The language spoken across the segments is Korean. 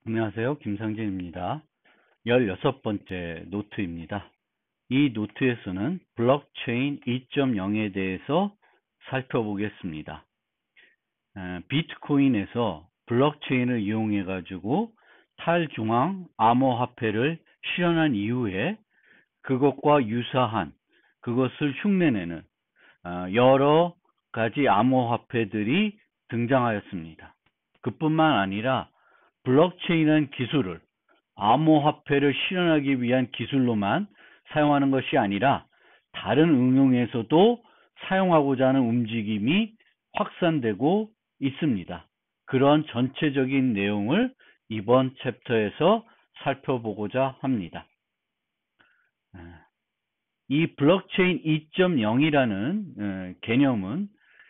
안녕하세요. 김상진입니다. 16번째 노트입니다. 이 노트에서는 블록체인 2.0에 대해서 살펴보겠습니다. 비트코인에서 블록체인을 이용해 가지고 탈중앙 암호화폐를 실현한 이후에 그것과 유사한 그것을 흉내내는 여러 가지 암호화폐들이 등장하였습니다. 그뿐만 아니라 블록체인이라는 기술을 암호화폐를 실현하기 위한 기술로만 사용하는 것이 아니라 다른 응용에서도 사용하고자 하는 움직임이 확산되고 있습니다. 그런 전체적인 내용을 이번 챕터에서 살펴보고자 합니다. 이 블록체인 2.0이라는 개념은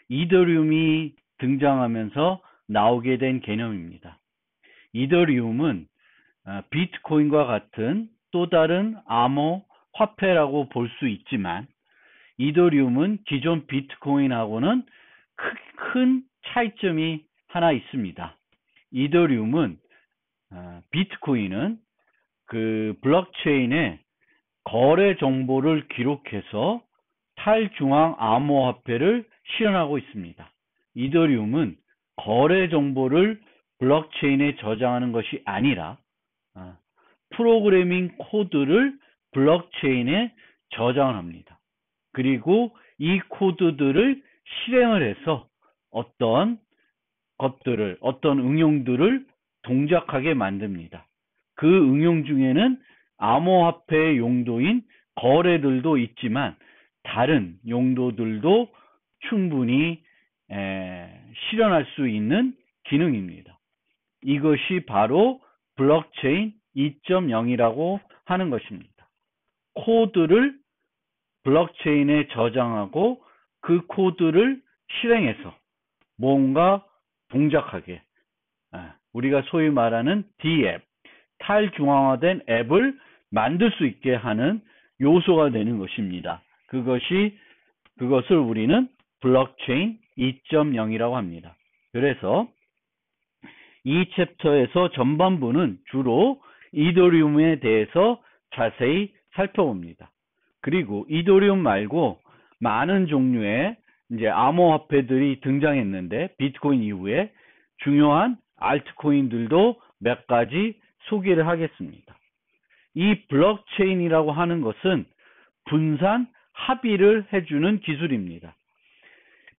이더리움이 등장하면서 나오게 된 개념입니다. 이더리움은 비트코인과 같은 또 다른 암호 화폐라고 볼 수 있지만 이더리움은 기존 비트코인하고는 큰 차이점이 하나 있습니다. 이더리움은 비트코인은 그 블록체인에 거래 정보를 기록해서 탈중앙 암호화폐를 실현하고 있습니다. 이더리움은 거래 정보를 블록체인에 저장하는 것이 아니라 프로그래밍 코드를 블록체인에 저장을 합니다. 그리고 이 코드들을 실행을 해서 어떤 응용들을 동작하게 만듭니다. 그 응용 중에는 암호화폐의 용도인 거래들도 있지만 다른 용도들도 충분히 실현할 수 있는 기능입니다. 이것이 바로 블록체인 2.0이라고 하는 것입니다. 코드를 블록체인에 저장하고 그 코드를 실행해서 뭔가 동작하게 우리가 소위 말하는 D앱, 탈중앙화된 앱을 만들 수 있게 하는 요소가 되는 것입니다. 그것을 우리는 블록체인 2.0이라고 합니다. 그래서 이 챕터에서 전반부는 주로 이더리움에 대해서 자세히 살펴봅니다. 그리고 이더리움 말고 많은 종류의 이제 암호화폐들이 등장했는데 비트코인 이후에 중요한 알트코인들도 몇 가지 소개를 하겠습니다. 이 블록체인이라고 하는 것은 분산 합의를 해주는 기술입니다.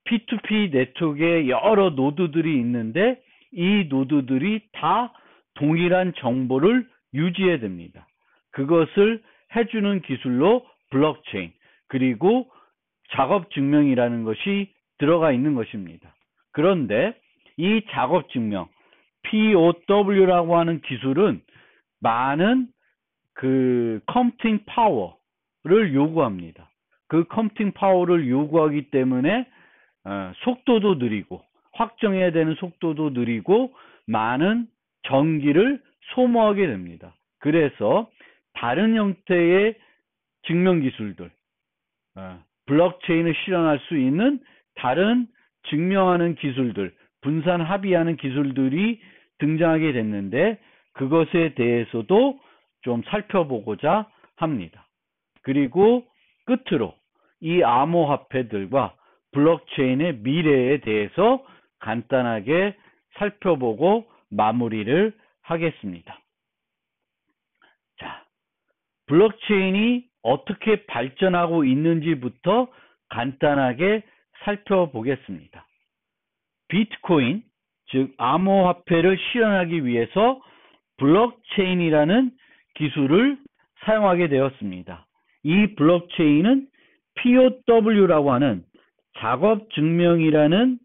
P2P 네트워크에 여러 노드들이 있는데 이 노드들이 다 동일한 정보를 유지해야 됩니다. 그것을 해주는 기술로 블록체인 그리고 작업 증명이라는 것이 들어가 있는 것입니다. 그런데 이 작업 증명 POW라고 하는 기술은 많은 그 컴퓨팅 파워를 요구합니다. 그 컴퓨팅 파워를 요구하기 때문에 속도도 느리고 확정해야 되는 속도도 느리고 많은 전기를 소모하게 됩니다. 그래서 다른 형태의 증명 기술들, 블록체인을 실현할 수 있는 다른 증명하는 기술들, 분산 합의하는 기술들이 등장하게 됐는데 그것에 대해서도 좀 살펴보고자 합니다. 그리고 끝으로 이 암호화폐들과 블록체인의 미래에 대해서 간단하게 살펴보고 마무리를 하겠습니다. 자, 블록체인이 어떻게 발전하고 있는지부터 간단하게 살펴보겠습니다. 비트코인, 즉 암호화폐를 실현하기 위해서 블록체인이라는 기술을 사용하게 되었습니다. 이 블록체인은 POW라고 하는 작업 증명이라는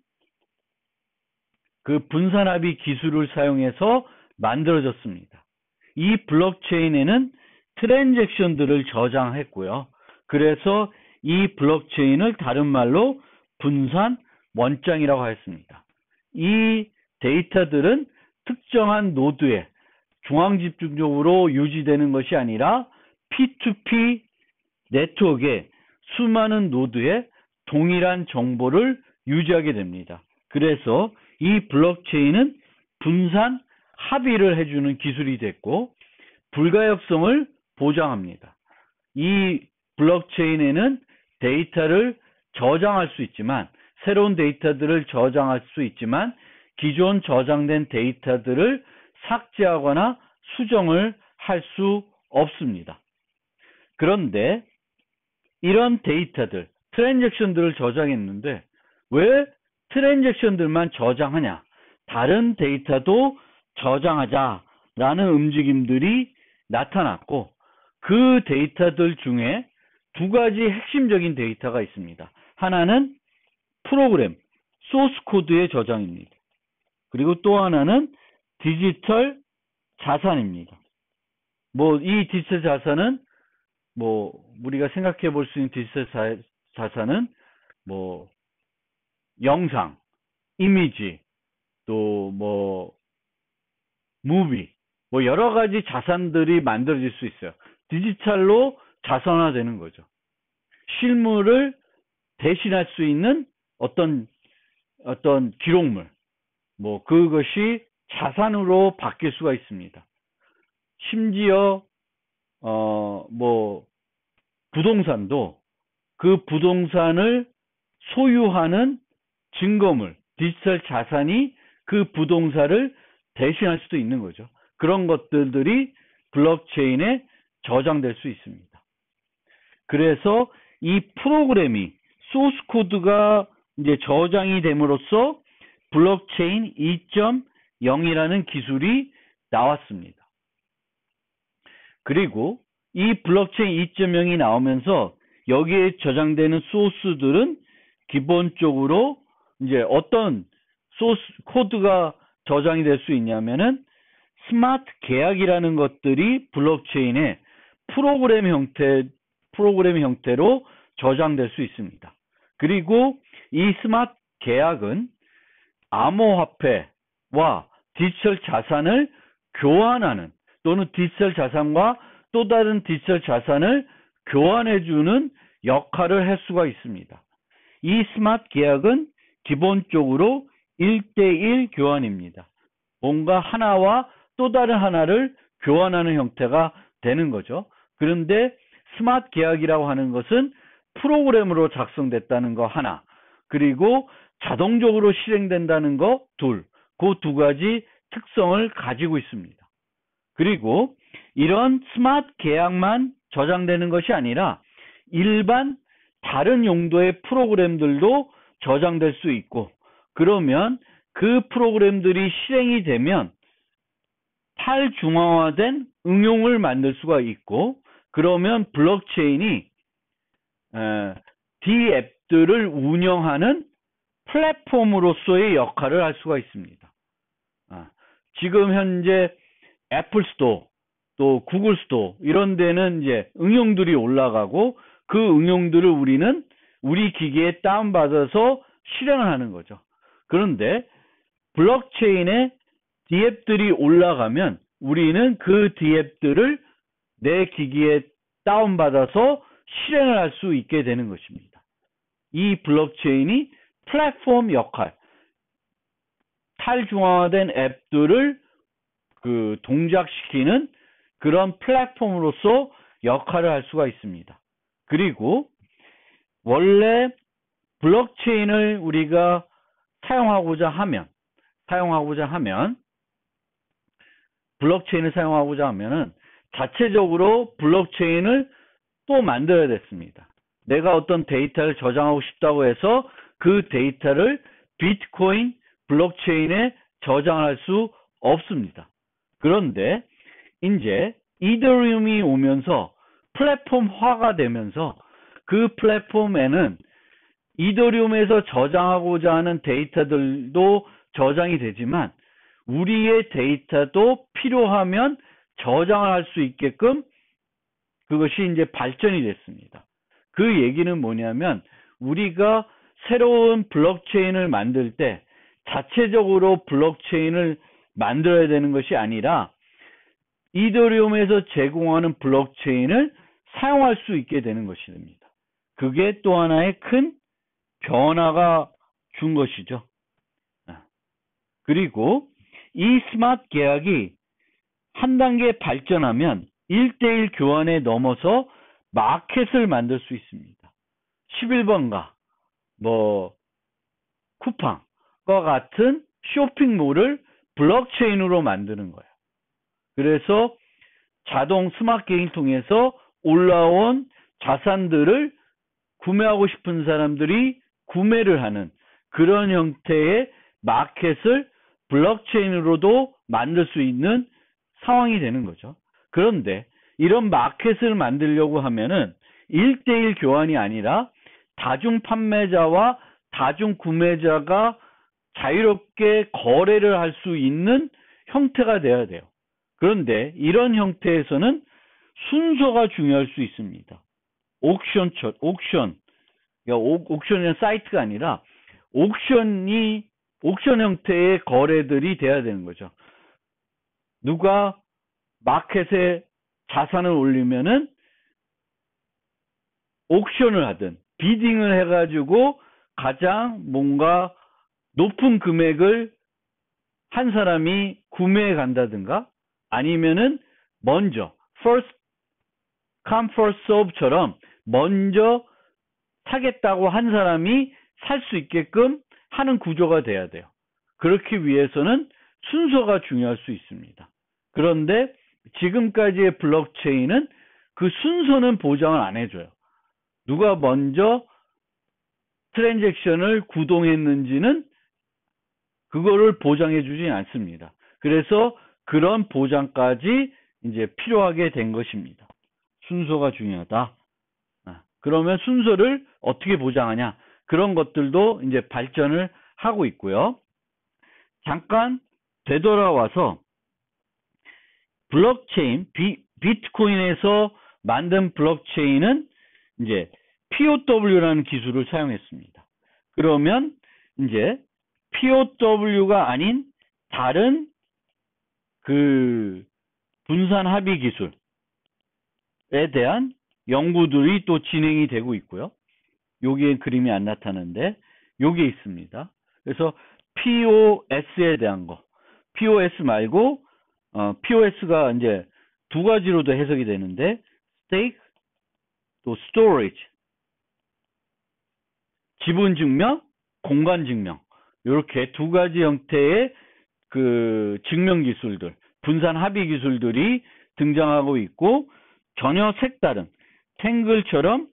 그 분산합의 기술을 사용해서 만들어졌습니다. 이 블록체인에는 트랜잭션들을 저장했고요. 그래서 이 블록체인을 다른 말로 분산 원장이라고 하였습니다. 이 데이터들은 특정한 노드에 중앙집중적으로 유지되는 것이 아니라 P2P 네트워크에 수많은 노드에 동일한 정보를 유지하게 됩니다. 그래서 이 블록체인은 분산 합의를 해주는 기술이 됐고 불가역성을 보장합니다. 이 블록체인에는 데이터를 저장할 수 있지만 새로운 데이터들을 저장할 수 있지만 기존 저장된 데이터들을 삭제하거나 수정을 할 수 없습니다. 그런데 이런 데이터들, 트랜잭션들을 저장했는데 왜 트랜잭션들만 저장하냐? 다른 데이터도 저장하자라는 움직임들이 나타났고 그 데이터들 중에 두 가지 핵심적인 데이터가 있습니다. 하나는 프로그램, 소스 코드의 저장입니다. 그리고 또 하나는 디지털 자산입니다. 이 디지털 자산은 우리가 생각해 볼 수 있는 디지털 자산은 영상, 이미지, 또 무비, 여러 가지 자산들이 만들어질 수 있어요. 디지털로 자산화되는 거죠. 실물을 대신할 수 있는 어떤 기록물, 그것이 자산으로 바뀔 수가 있습니다. 심지어 부동산도 그 부동산을 소유하는 증거물, 디지털 자산이 그 부동산을 대신할 수도 있는 거죠. 그런 것들이 블록체인에 저장될 수 있습니다. 그래서 이 프로그램이 소스 코드가 이제 저장이 됨으로써 블록체인 2.0이라는 기술이 나왔습니다. 그리고 이 블록체인 2.0이 나오면서 여기에 저장되는 소스들은 기본적으로 이제 어떤 소스 코드가 저장이 될 수 있냐면은 스마트 계약이라는 것들이 블록체인의 프로그램 형태로 저장될 수 있습니다. 그리고 이 스마트 계약은 암호화폐와 디지털 자산을 교환하는 또는 디지털 자산과 또 다른 디지털 자산을 교환해주는 역할을 할 수가 있습니다. 이 스마트 계약은 기본적으로 1대1 교환입니다. 뭔가 하나와 또 다른 하나를 교환하는 형태가 되는 거죠. 그런데 스마트 계약이라고 하는 것은 프로그램으로 작성됐다는 거 하나, 그리고 자동적으로 실행된다는 거 둘, 그 두 가지 특성을 가지고 있습니다. 그리고 이런 스마트 계약만 저장되는 것이 아니라 일반 다른 용도의 프로그램들도 저장될 수 있고, 그러면 그 프로그램들이 실행이 되면 탈중앙화된 응용을 만들 수가 있고, 그러면 블록체인이 앱들을 운영하는 플랫폼으로서의 역할을 할 수가 있습니다. 지금 현재 애플 스토어, 또 구글 스토어 이런 데는 이제 응용들이 올라가고 그 응용들을 우리는 우리 기기에 다운받아서 실행을 하는 거죠. 그런데 블록체인에 D앱들이 올라가면 우리는 그 D앱들을 내 기기에 다운받아서 실행을 할 수 있게 되는 것입니다. 이 블록체인이 플랫폼 역할, 탈중앙화된 앱들을 동작시키는 그런 플랫폼으로서 역할을 할 수가 있습니다. 그리고 원래 블록체인을 우리가 사용하고자 하면 블록체인을 사용하고자 하면은 자체적으로 블록체인을 또 만들어야 됐습니다. 내가 어떤 데이터를 저장하고 싶다고 해서 그 데이터를 비트코인 블록체인에 저장을 할 수 없습니다. 그런데 이제 이더리움이 오면서 플랫폼화가 되면서 그 플랫폼에는 이더리움에서 저장하고자 하는 데이터들도 저장이 되지만 우리의 데이터도 필요하면 저장을 할 수 있게끔 그것이 이제 발전이 됐습니다. 그 얘기는 뭐냐면 우리가 새로운 블록체인을 만들 때 자체적으로 블록체인을 만들어야 되는 것이 아니라 이더리움에서 제공하는 블록체인을 사용할 수 있게 되는 것이 됩니다. 그게 또 하나의 큰 변화가 준 것이죠. 그리고 이 스마트 계약이 한 단계 발전하면 1대1 교환에 넘어서 마켓을 만들 수 있습니다. 11번가, 쿠팡과 같은 쇼핑몰을 블록체인으로 만드는 거예요. 그래서 자동 스마트 계약을 통해서 올라온 자산들을 구매하고 싶은 사람들이 구매를 하는 그런 형태의 마켓을 블록체인으로도 만들 수 있는 상황이 되는 거죠. 그런데 이런 마켓을 만들려고 하면은 1대1 교환이 아니라 다중 판매자와 다중 구매자가 자유롭게 거래를 할 수 있는 형태가 돼야 돼요. 그런데 이런 형태에서는 순서가 중요할 수 있습니다. 옥션이라는 사이트가 아니라 옥션 형태의 거래들이 돼야 되는 거죠. 누가 마켓에 자산을 올리면은 옥션을 하든 비딩을 해가지고 가장 뭔가 높은 금액을 한 사람이 구매해 간다든가 아니면은 먼저 first come first serve처럼 먼저 사겠다고 한 사람이 살 수 있게끔 하는 구조가 돼야 돼요. 그렇기 위해서는 순서가 중요할 수 있습니다. 그런데 지금까지의 블록체인은 그 순서는 보장을 안 해줘요. 누가 먼저 트랜잭션을 구동했는지는 그거를 보장해주지 않습니다. 그래서 그런 보장까지 이제 필요하게 된 것입니다. 순서가 중요하다. 그러면 순서를 어떻게 보장하냐? 그런 것들도 이제 발전을 하고 있고요. 잠깐 되돌아와서 블록체인, 비트코인에서 만든 블록체인은 이제 POW라는 기술을 사용했습니다. 그러면 이제 POW가 아닌 다른 그 분산 합의 기술에 대한 연구들이 또 진행이 되고 있고요. 여기에 그림이 안 나타나는데 여기에 있습니다. 그래서 POS에 대한 거, POS 말고 POS가 이제 두 가지로도 해석이 되는데 stake 또 storage, 지분 증명, 공간 증명 이렇게 두 가지 형태의 그 증명 기술들, 분산 합의 기술들이 등장하고 있고 전혀 색다른 탱글처럼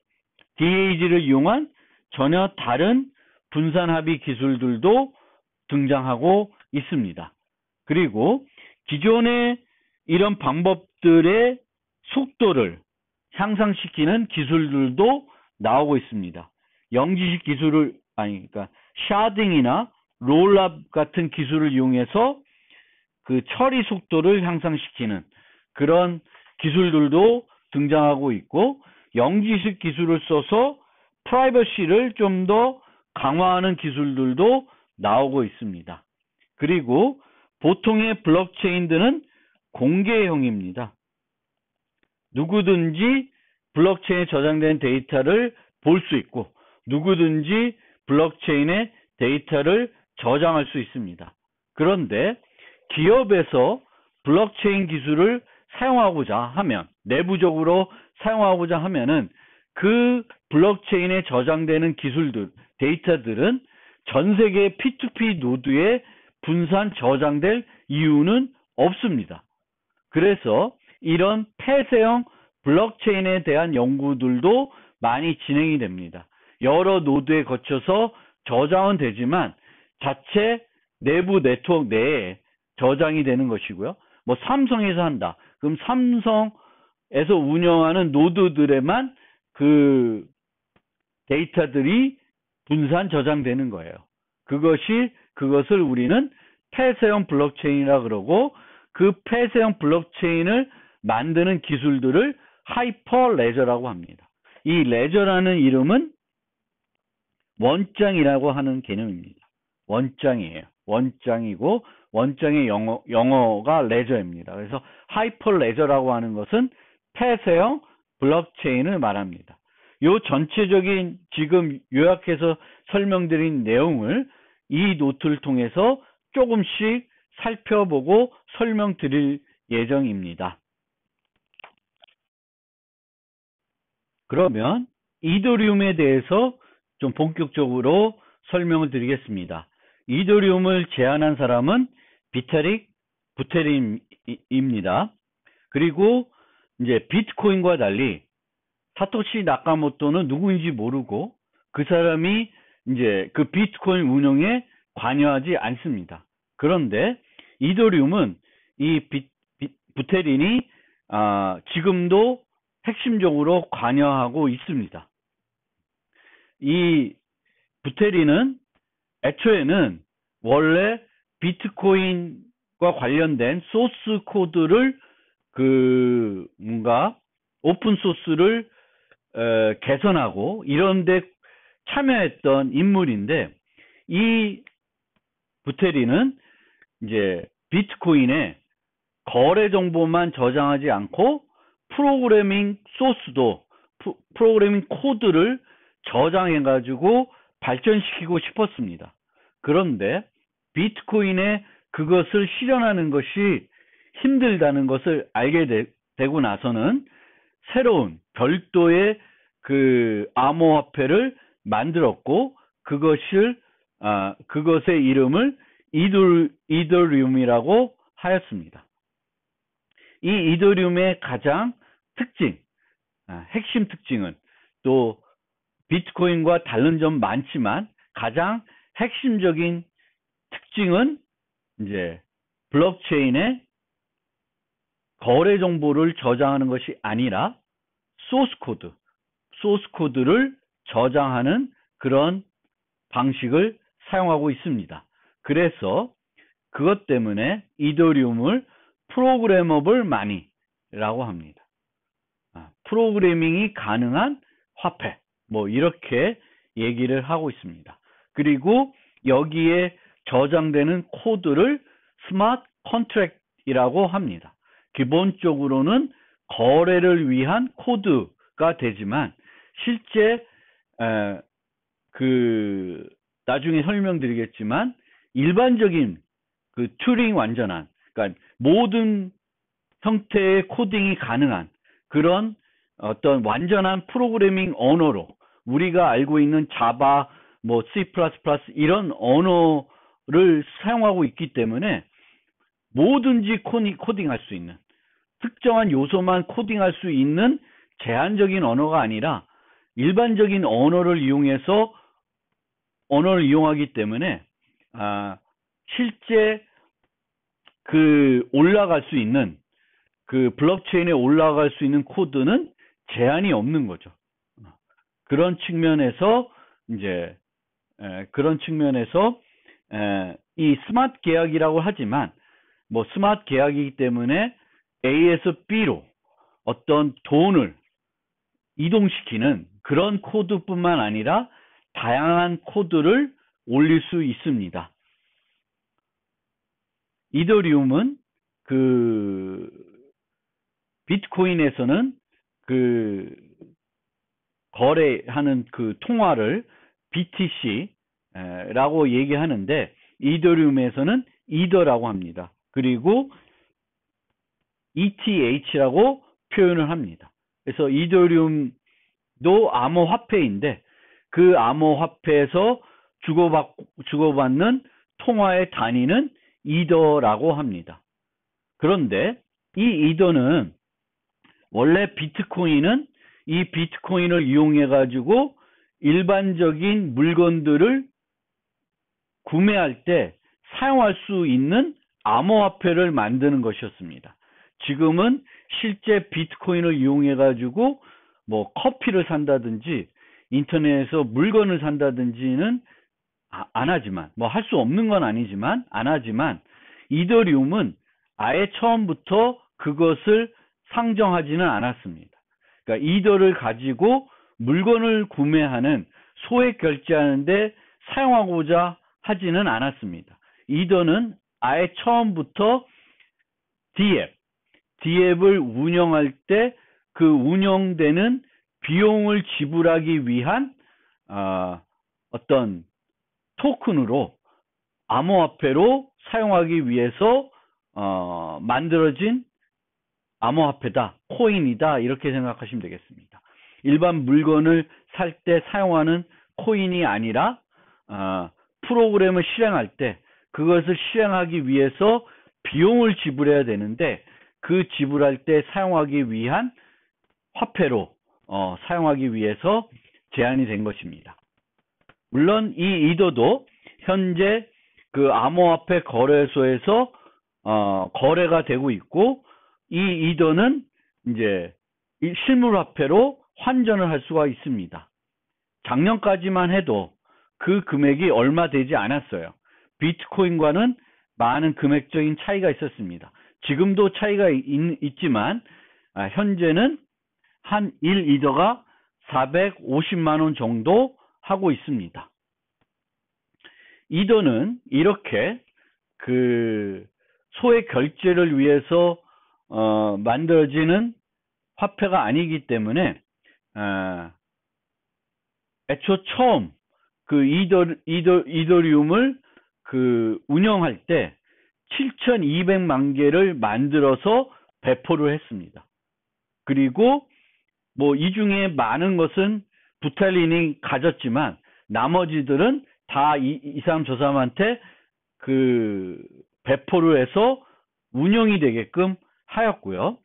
DAG를 이용한 전혀 다른 분산 합의 기술들도 등장하고 있습니다. 그리고 기존의 이런 방법들의 속도를 향상시키는 기술들도 나오고 있습니다. 영지식 기술을 그러니까 샤딩이나 롤업 같은 기술을 이용해서 그 처리 속도를 향상시키는 그런 기술들도 등장하고 있고 영지식 기술을 써서 프라이버시를 좀 더 강화하는 기술들도 나오고 있습니다. 그리고 보통의 블록체인들은 공개형입니다. 누구든지 블록체인에 저장된 데이터를 볼 수 있고 누구든지 블록체인에 데이터를 저장할 수 있습니다. 그런데 기업에서 블록체인 기술을 사용하고자 하면 내부적으로 사용하고자 하면은 그 블록체인에 저장되는 기술들, 데이터들은 전 세계 P2P 노드에 분산 저장될 이유는 없습니다. 그래서 이런 폐쇄형 블록체인에 대한 연구들도 많이 진행이 됩니다. 여러 노드에 거쳐서 저장은 되지만 자체 내부 네트워크 내에 저장이 되는 것이고요. 뭐 삼성에서 한다. 그럼 삼성에서 운영하는 노드들에만 그 데이터들이 분산 저장되는 거예요. 그것을 우리는 폐쇄형 블록체인이라 그러고 그 폐쇄형 블록체인을 만드는 기술들을 하이퍼 레저라고 합니다. 이 레저라는 이름은 원장이라고 하는 개념입니다. 원장이에요. 원장이고 원장의 영어가 레저입니다. 그래서 하이퍼 레저라고 하는 것은 폐쇄형 블록체인을 말합니다. 요 전체적인 지금 요약해서 설명드린 내용을 이 노트를 통해서 조금씩 살펴보고 설명드릴 예정입니다. 그러면 이더리움에 대해서 좀 본격적으로 설명을 드리겠습니다. 이더리움을 제안한 사람은 비타릭 부테린입니다. 그리고 이제 비트코인과 달리 사토시 나카모토는 누구인지 모르고 그 사람이 이제 그 비트코인 운영에 관여하지 않습니다. 그런데 이더리움은 이 부테린이 지금도 핵심적으로 관여하고 있습니다. 이 부테린은 애초에는 원래 비트코인과 관련된 소스 코드를 뭔가 오픈 소스를 개선하고 이런 데 참여했던 인물인데, 이 부테린은 이제 비트코인의 거래 정보만 저장하지 않고 프로그래밍 소스도 프로그래밍 코드를 저장해 가지고 발전시키고 싶었습니다. 그런데 비트코인에 그것을 실현하는 것이 힘들다는 것을 알게 되고 나서는 새로운 별도의 그 암호화폐를 만들었고, 그것의 이름을 이더리움이라고 하였습니다. 이 이더리움의 가장 핵심 특징은, 또 비트코인과 다른 점 많지만 가장 핵심적인 특징은 이제 블록체인에 거래 정보를 저장하는 것이 아니라 소스 코드를 저장하는 그런 방식을 사용하고 있습니다. 그래서 그것 때문에 이더리움을 프로그래머블 마니라고 합니다. 프로그래밍이 가능한 화폐, 뭐 이렇게 얘기를 하고 있습니다. 그리고 여기에 저장되는 코드를 스마트 컨트랙트라고 합니다. 기본적으로는 거래를 위한 코드가 되지만, 실제 나중에 설명드리겠지만 일반적인 튜링 완전한, 그러니까 모든 형태의 코딩이 가능한 그런 어떤 완전한 프로그래밍 언어로, 우리가 알고 있는 자바, 뭐 C++ 이런 언어를 사용하고 있기 때문에 뭐든지 코딩할 수 있는, 특정한 요소만 코딩할 수 있는 제한적인 언어가 아니라 일반적인 언어를 이용하기 때문에 실제 올라갈 수 있는 블록체인에 올라갈 수 있는 코드는 제한이 없는 거죠. 그런 측면에서 이 스마트 계약이라고 하지만, 뭐 스마트 계약이기 때문에 A에서 B로 어떤 돈을 이동시키는 그런 코드뿐만 아니라 다양한 코드를 올릴 수 있습니다. 이더리움은 비트코인에서는 거래하는 통화를 BTC라고 얘기하는데, 이더리움에서는 이더라고 합니다. 그리고 ETH라고 표현을 합니다. 그래서 이더리움도 암호화폐인데, 그 암호화폐에서 주고받는 통화의 단위는 이더라고 합니다. 그런데 이 이더는 원래 이 비트코인을 이용해 가지고 일반적인 물건들을 구매할 때 사용할 수 있는 암호화폐를 만드는 것이었습니다. 지금은 실제 비트코인을 이용해 가지고 뭐 커피를 산다든지 인터넷에서 물건을 산다든지는 안 하지만, 뭐 할 수 없는 건 아니지만 안 하지만, 이더리움은 아예 처음부터 그것을 상정하지는 않았습니다. 그러니까 이더를 가지고 물건을 구매하는, 소액 결제하는데 사용하고자 하지는 않았습니다. 이더는 아예 처음부터 D앱을 운영할 때 그 운영되는 비용을 지불하기 위한 어떤 토큰으로, 암호화폐로 사용하기 위해서 만들어진 암호화폐다, 코인이다 이렇게 생각하시면 되겠습니다. 일반 물건을 살 때 사용하는 코인이 아니라 프로그램을 실행할 때 그것을 실행하기 위해서 비용을 지불해야 되는데 그 지불할 때 사용하기 위한 화폐로 사용하기 위해서 제안이 된 것입니다. 물론 이 이더도 현재 그 암호화폐 거래소에서 거래가 되고 있고 이 이더는 이제 실물화폐로 환전을 할 수가 있습니다. 작년까지만 해도 그 금액이 얼마 되지 않았어요. 비트코인과는 많은 금액적인 차이가 있었습니다. 지금도 차이가 있지만 현재는 한 1이더가 450만 원 정도 하고 있습니다. 이더는 이렇게 그 소액 결제를 위해서 만들어지는 화폐가 아니기 때문에 애초 처음 그 이더리움을 그 운영할 때 7,200만 개를 만들어서 배포를 했습니다. 그리고 뭐 이 중에 많은 것은 부탈린이 가졌지만 나머지들은 다 이 사람 저 사람한테 그 배포를 해서 운영이 되게끔 하였고요.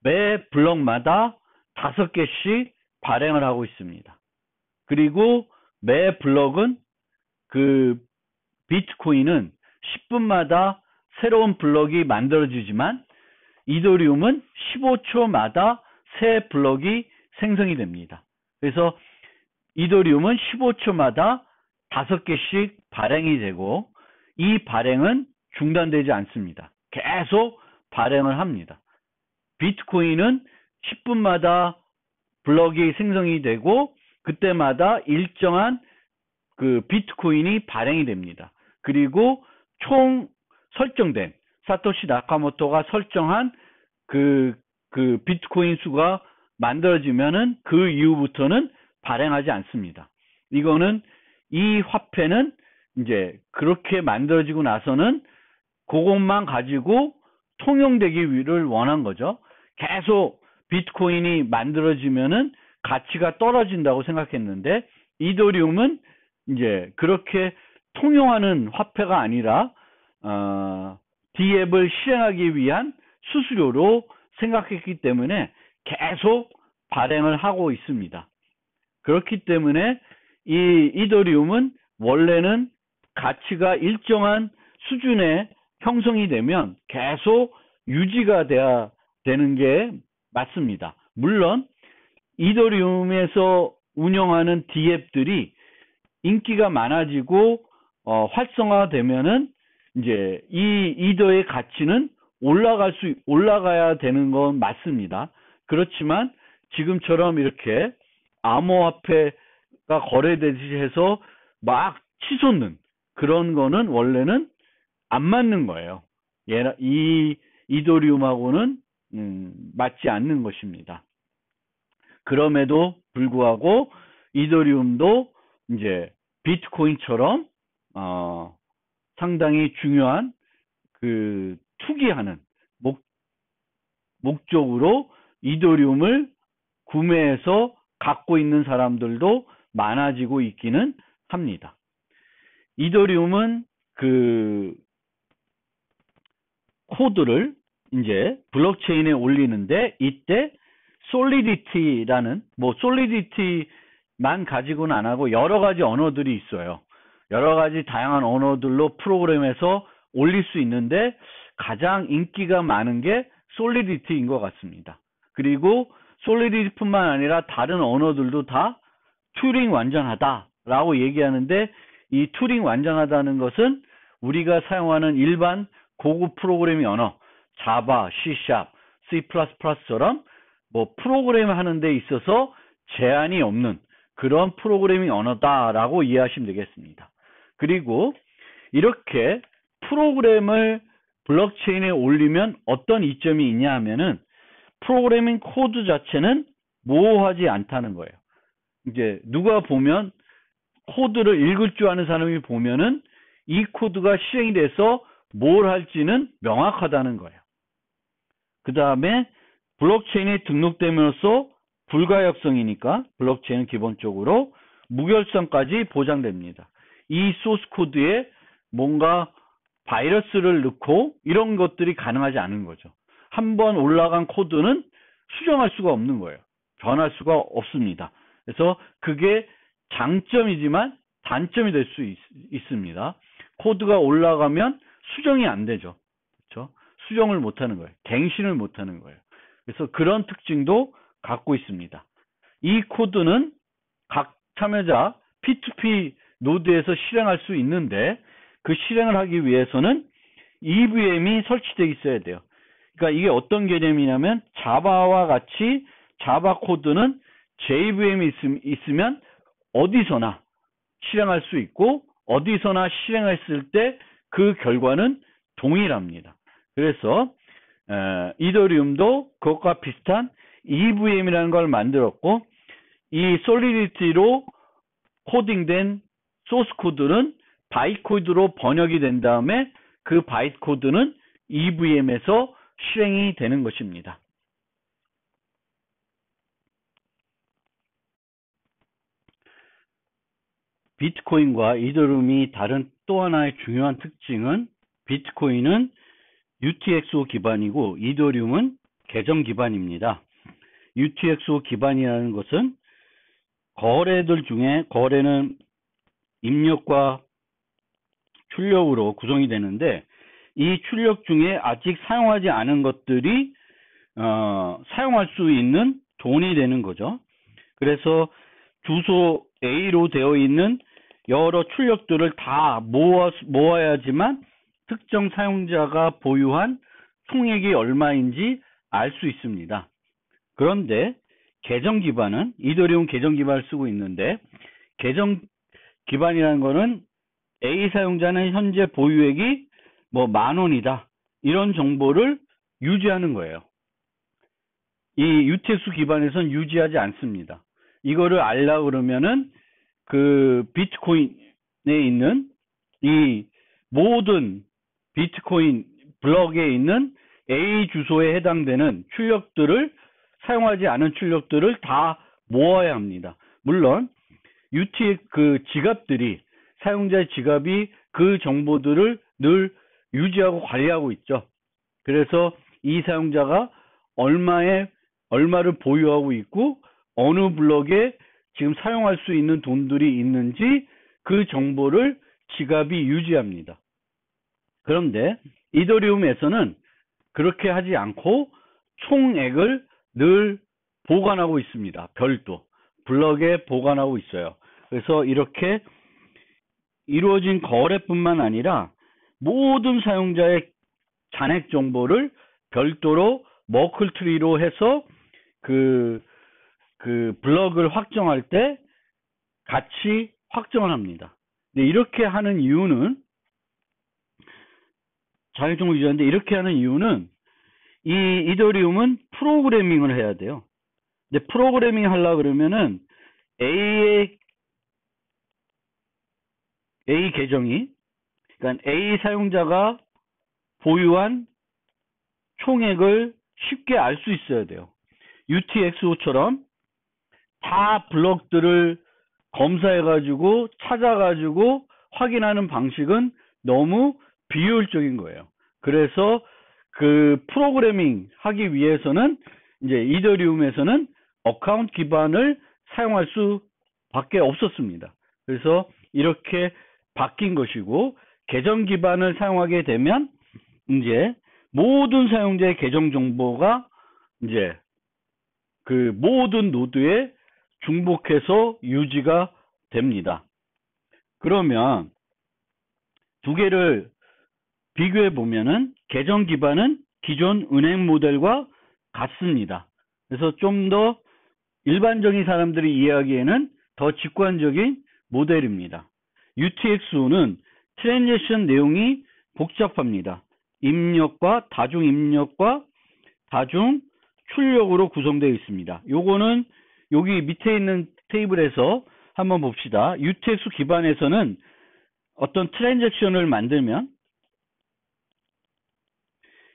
매 블럭마다 5개씩 발행을 하고 있습니다. 그리고 매 블럭은 그 비트코인은 10분마다 새로운 블럭이 만들어지지만 이더리움은 15초마다 새 블럭이 생성이 됩니다. 그래서 이더리움은 15초마다 5개씩 발행이 되고 이 발행은 중단되지 않습니다. 계속 발행을 합니다. 비트코인은 10분마다 블럭이 생성이 되고 그때마다 일정한 그 비트코인이 발행이 됩니다. 그리고 총 설정된 사토시 나카모토가 설정한 그 비트코인 수가 만들어지면은 그 이후부터는 발행하지 않습니다. 이거는 이 화폐는 이제 그렇게 만들어지고 나서는 그것만 가지고 통용되기를 원한 거죠. 계속 비트코인이 만들어지면은 가치가 떨어진다고 생각했는데 이더리움은 이제 그렇게 통용하는 화폐가 아니라 디앱을 실행하기 위한 수수료로 생각했기 때문에 계속 발행을 하고 있습니다. 그렇기 때문에 이 이더리움은 원래는 가치가 일정한 수준에 형성이 되면 계속 유지가 돼야 되는 게 맞습니다. 물론 이더리움에서 운영하는 디앱들이 인기가 많아지고 활성화되면은 이제 이 이더의 가치는 올라가야 되는 건 맞습니다. 그렇지만 지금처럼 이렇게 암호화폐가 거래되듯이 해서 막 치솟는 그런 거는 원래는 안 맞는 거예요. 이 이더리움하고는 맞지 않는 것입니다. 그럼에도 불구하고 이더리움도 이제 비트코인처럼 상당히 중요한 그 투기하는 목적으로 이더리움을 구매해서 갖고 있는 사람들도 많아지고 있기는 합니다. 이더리움은 그 코드를 이제 블록체인에 올리는데 이때 솔리디티라는 솔리디티만 가지고는 안 하고 여러 가지 언어들이 있어요. 여러 가지 다양한 언어들로 프로그램에서 올릴 수 있는데 가장 인기가 많은 게 솔리디티인 것 같습니다. 그리고 솔리디티뿐만 아니라 다른 언어들도 다 튜링 완전하다라고 얘기하는데 이 튜링 완전하다는 것은 우리가 사용하는 일반 고급 프로그래밍 언어 자바, C#, C++처럼 프로그램 하는 데 있어서 제한이 없는 그런 프로그래밍 언어다라고 이해하시면 되겠습니다. 그리고 이렇게 프로그램을 블록체인에 올리면 어떤 이점이 있냐 하면은 프로그래밍 코드 자체는 모호하지 않다는 거예요. 이제 누가 보면 코드를 읽을 줄 아는 사람이 보면은 이 코드가 실행이 돼서 뭘 할지는 명확하다는 거예요. 그 다음에 블록체인에 등록됨으로써 불가역성이니까 블록체인은 기본적으로 무결성까지 보장됩니다. 이 소스 코드에 뭔가 바이러스를 넣고 이런 것들이 가능하지 않은 거죠. 한번 올라간 코드는 수정할 수가 없는 거예요. 변할 수가 없습니다. 그래서 그게 장점이지만 단점이 될 수 있습니다. 코드가 올라가면 수정이 안 되죠. 그렇죠? 수정을 못하는 거예요. 갱신을 못하는 거예요. 그래서 그런 특징도 갖고 있습니다. 이 코드는 각 참여자 P2P 노드에서 실행할 수 있는데 그 실행을 하기 위해서는 EVM이 설치되어 있어야 돼요. 그러니까 이게 어떤 개념이냐면 자바와 같이 자바 코드는 JVM이 있으면 어디서나 실행할 수 있고 어디서나 실행했을 때 그 결과는 동일합니다. 그래서 이더리움도 그것과 비슷한 EVM이라는 걸 만들었고 이 솔리디티로 코딩된 소스 코드는 바이트 코드로 번역이 된 다음에 그 바이트 코드는 EVM에서 실행이 되는 것입니다. 비트코인과 이더리움이 다른 또 하나의 중요한 특징은 비트코인은 UTXO 기반이고 이더리움은 계정 기반입니다. UTXO 기반이라는 것은 거래들 중에 거래는 입력과 출력으로 구성이 되는데 이 출력 중에 아직 사용하지 않은 것들이 사용할 수 있는 돈이 되는 거죠. 그래서 주소 A로 되어 있는 여러 출력들을 다 모아야지만 특정 사용자가 보유한 총액이 얼마인지 알 수 있습니다. 그런데 계정 기반은 이더리움 계정 기반을 쓰고 있는데 계정 기반이라는 거는 A 사용자는 현재 보유액이 뭐 10,000원이다. 이런 정보를 유지하는 거예요. 이 UTX 기반에서는 유지하지 않습니다. 이거를 알라 그러면은 그 비트코인에 있는 이 모든 비트코인 블럭에 있는 A 주소에 해당되는 출력들을 사용하지 않은 출력들을 다 모아야 합니다. 물론 UTX 그 지갑들이 사용자의 지갑이 그 정보들을 늘 유지하고 관리하고 있죠. 그래서 이 사용자가 얼마를 보유하고 있고 어느 블럭에 지금 사용할 수 있는 돈들이 있는지 그 정보를 지갑이 유지합니다. 그런데 이더리움에서는 그렇게 하지 않고 총액을 늘 보관하고 있습니다. 별도 블럭에 보관하고 있어요. 그래서 이렇게 이루어진 거래뿐만 아니라 모든 사용자의 잔액 정보를 별도로 머클트리로 해서 그 블럭을 확정할 때 같이 확정을 합니다. 근데 이렇게 하는 이유는 자율정보 유지하는데 이렇게 하는 이유는 이 이더리움은 프로그래밍을 해야 돼요. 근데 프로그래밍 하려고 그러면은 A 계정이 그러니까 A 사용자가 보유한 총액을 쉽게 알 수 있어야 돼요. UTXO처럼 다 블럭들을 검사해가지고 찾아가지고 확인하는 방식은 너무 비효율적인 거예요. 그래서 그 프로그래밍 하기 위해서는 이제 이더리움에서는 어카운트 기반을 사용할 수밖에 없었습니다. 그래서 이렇게 바뀐 것이고 계정 기반을 사용하게 되면 이제 모든 사용자의 계정 정보가 이제 그 모든 노드에 중복해서 유지가 됩니다. 그러면 두 개를 비교해 보면은 계정 기반은 기존 은행 모델과 같습니다. 그래서 좀 더 일반적인 사람들이 이해하기에는 더 직관적인 모델입니다. UTXO는 트랜잭션 내용이 복잡합니다. 입력과 다중 입력과 다중 출력으로 구성되어 있습니다. 요거는 여기 밑에 있는 테이블에서 한번 봅시다. UTX 기반에서는 어떤 트랜잭션을 만들면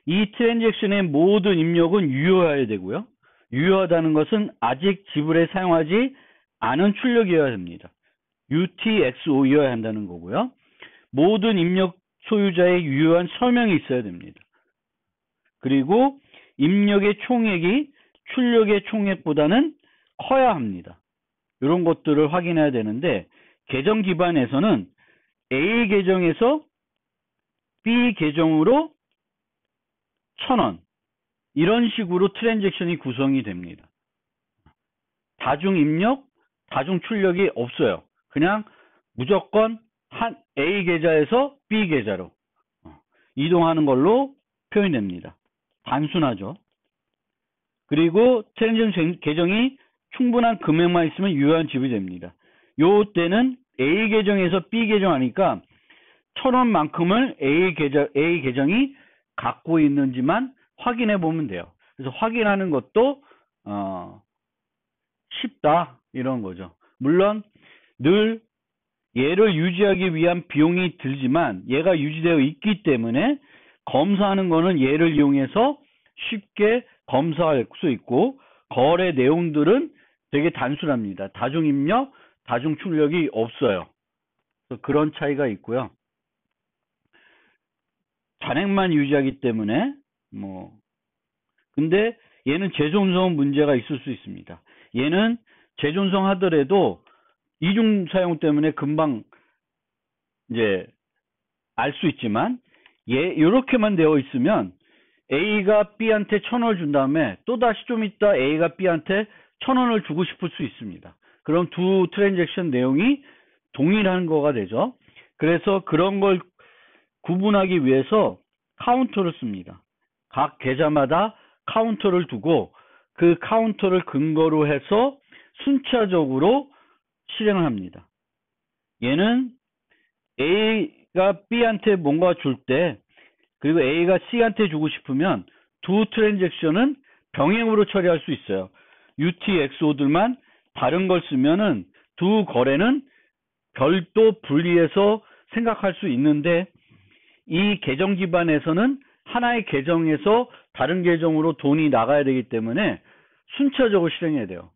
이 트랜잭션의 모든 입력은 유효해야 되고요. 유효하다는 것은 아직 지불에 사용하지 않은 출력이어야 됩니다. UTXO여야 한다는 거고요. 모든 입력 소유자의 유효한 서명이 있어야 됩니다. 그리고 입력의 총액이 출력의 총액보다는 커야 합니다. 이런 것들을 확인해야 되는데 계정 기반에서는 A 계정에서 B 계정으로 1,000원 이런 식으로 트랜잭션이 구성이 됩니다. 다중 입력, 다중 출력이 없어요. 그냥 무조건 한 A 계좌에서 B 계좌로 이동하는 걸로 표현됩니다. 단순하죠. 그리고 트랜잭션 계정이 충분한 금액만 있으면 유효한 지불이 됩니다. 요 때는 A 계정에서 B 계정 하니까 1,000원만큼을 A 계정이 갖고 있는지만 확인해 보면 돼요. 그래서 확인하는 것도 쉽다 이런 거죠. 물론 늘 얘를 유지하기 위한 비용이 들지만 얘가 유지되어 있기 때문에 검사하는 거는 얘를 이용해서 쉽게 검사할 수 있고 거래 내용들은 되게 단순합니다. 다중 입력, 다중 출력이 없어요. 그런 차이가 있고요. 잔액만 유지하기 때문에 근데 얘는 재존성 문제가 있을 수 있습니다. 얘는 재존성 하더라도 이중 사용 때문에 금방 이제 알 수 있지만 이렇게만 되어 있으면 A가 B한테 1,000원을 준 다음에 또다시 좀 있다 A가 B한테 1,000원을 주고 싶을 수 있습니다. 그럼 두 트랜잭션 내용이 동일한 거가 되죠. 그래서 그런 걸 구분하기 위해서 카운터를 씁니다. 각 계좌마다 카운터를 두고 그 카운터를 근거로 해서 순차적으로 실행을 합니다. 얘는 A가 B한테 뭔가 줄 때 그리고 A가 C한테 주고 싶으면 두 트랜잭션은 병행으로 처리할 수 있어요. UTXO들만 다른 걸 쓰면은 두 거래는 별도 분리해서 생각할 수 있는데 이 계정 기반에서는 하나의 계정에서 다른 계정으로 돈이 나가야 되기 때문에 순차적으로 실행해야 돼요.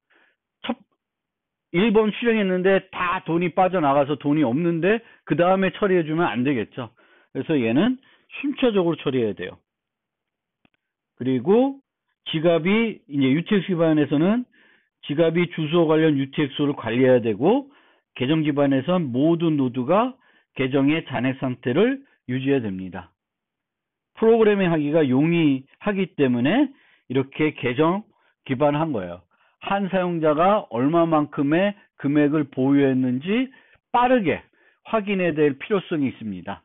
1번 실행했는데 다 돈이 빠져나가서 돈이 없는데 그 다음에 처리해주면 안 되겠죠. 그래서 얘는 순차적으로 처리해야 돼요. 그리고 지갑이 이제 UTX 기반에서는 지갑이 주소 관련 UTX를 관리해야 되고 계정 기반에선 모든 노드가 계정의 잔액 상태를 유지해야 됩니다. 프로그래밍 하기가 용이하기 때문에 이렇게 계정 기반한 거예요. 한 사용자가 얼마만큼의 금액을 보유했는지 빠르게 확인해야 될 필요성이 있습니다.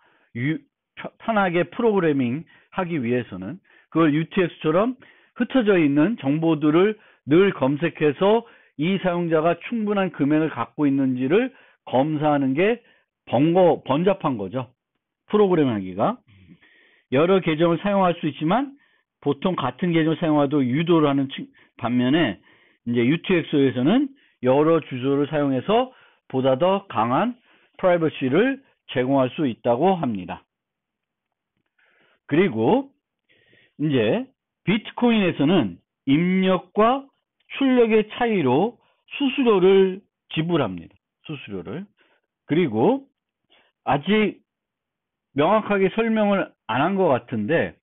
편하게 프로그래밍 하기 위해서는 그걸 UTX처럼 흩어져 있는 정보들을 늘 검색해서 이 사용자가 충분한 금액을 갖고 있는지를 검사하는 게 번잡한 거죠. 프로그래밍 하기가. 여러 계정을 사용할 수 있지만 보통 같은 계정을 사용하도 유도를 하는 반면에 이제 UTXO에서는 여러 주소를 사용해서 보다 더 강한 프라이버시를 제공할 수 있다고 합니다. 그리고 이제 비트코인에서는 입력과 출력의 차이로 수수료를 지불합니다. 수수료를. 그리고 아직 명확하게 설명을 안 한 것 같은데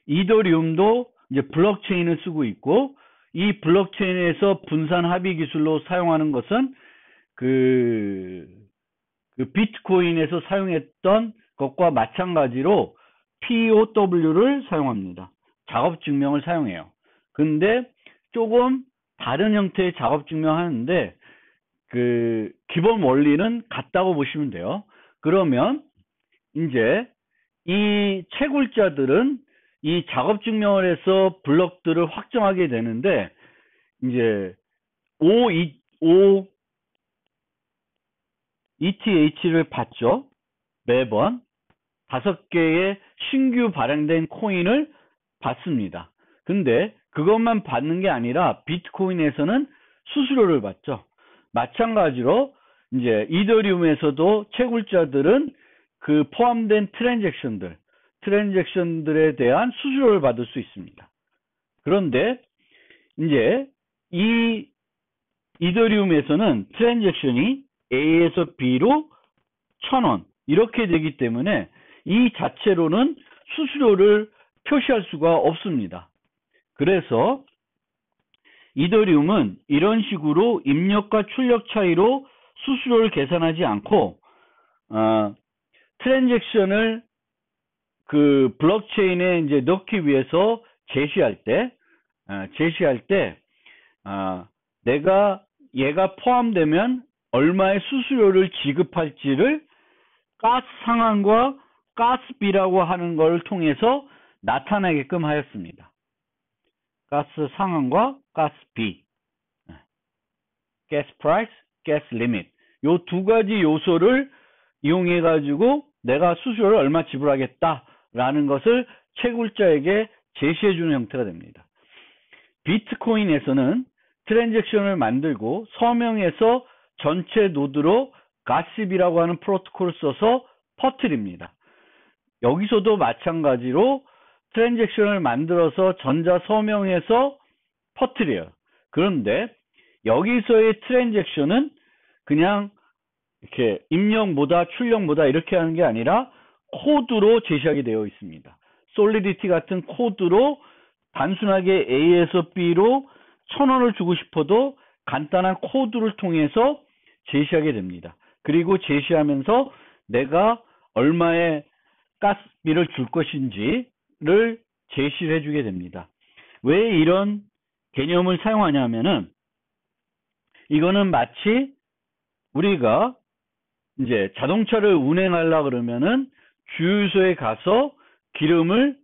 이더리움도 이제 블록체인을 쓰고 있고 이 블록체인에서 분산 합의 기술로 사용하는 것은 그 비트코인에서 사용했던 것과 마찬가지로 POW를 사용합니다. 작업 증명을 사용해요. 근데 조금 다른 형태의 작업 증명하는데 그 기본 원리는 같다고 보시면 돼요. 그러면 이제 이 채굴자들은 이 작업 증명을 해서 블럭들을 확정하게 되는데 이제 ETH를 받죠. 매번 5개의 신규 발행된 코인을 받습니다. 근데 그것만 받는 게 아니라 비트코인에서는 수수료를 받죠. 마찬가지로 이제 이더리움에서도 채굴자들은 그 포함된 트랜잭션들에 대한 수수료를 받을 수 있습니다. 그런데 이제 이 이더리움에서는 트랜잭션이 A에서 B로 1,000원 이렇게 되기 때문에 이 자체로는 수수료를 표시할 수가 없습니다. 그래서 이더리움은 이런 식으로 입력과 출력 차이로 수수료를 계산하지 않고 트랜잭션을 그 블록체인에 이제 넣기 위해서 제시할 때 내가 얘가 포함되면 얼마의 수수료를 지급할지를 가스 상한과 가스비라고 하는 걸 통해서 나타내게끔 하였습니다. 가스 상한과 가스비, gas price, gas limit. 요 두 가지 요소를 이용해 가지고 내가 수수료를 얼마 지불하겠다라는 것을 채굴자에게 제시해 주는 형태가 됩니다. 비트코인에서는 트랜잭션을 만들고 서명해서 전체 노드로 가시비라고 하는 프로토콜을 써서 퍼뜨립니다. 여기서도 마찬가지로 트랜잭션을 만들어서 전자 서명해서 퍼뜨려요. 그런데 여기서의 트랜잭션은 그냥 이렇게 입력보다 출력보다 이렇게 하는 게 아니라 코드로 제시하게 되어 있습니다. 솔리디티 같은 코드로 단순하게 A에서 B로 1,000원을 주고 싶어도 간단한 코드를 통해서 제시하게 됩니다. 그리고 제시하면서 내가 얼마의 가스비를 줄 것인지를 제시를 해주게 됩니다. 왜 이런 개념을 사용하냐면은 이거는 마치 우리가 이제 자동차를 운행하려고 그러면은 주유소에 가서 기름을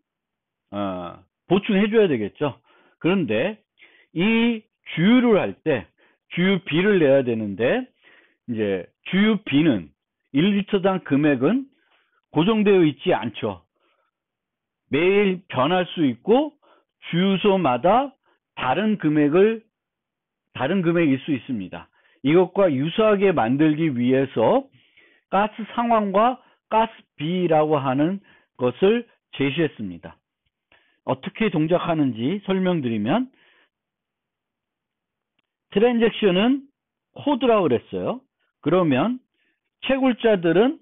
보충해 줘야 되겠죠. 그런데 이 주유를 할 때 주유비를 내야 되는데 이제 주유비는 1리터당 금액은 고정되어 있지 않죠. 매일 변할 수 있고 주유소마다 다른 금액일 수 있습니다. 이것과 유사하게 만들기 위해서 가스 상환과 가스비라고 하는 것을 제시했습니다. 어떻게 동작하는지 설명드리면 트랜잭션은 코드라고 그랬어요. 그러면 채굴자들은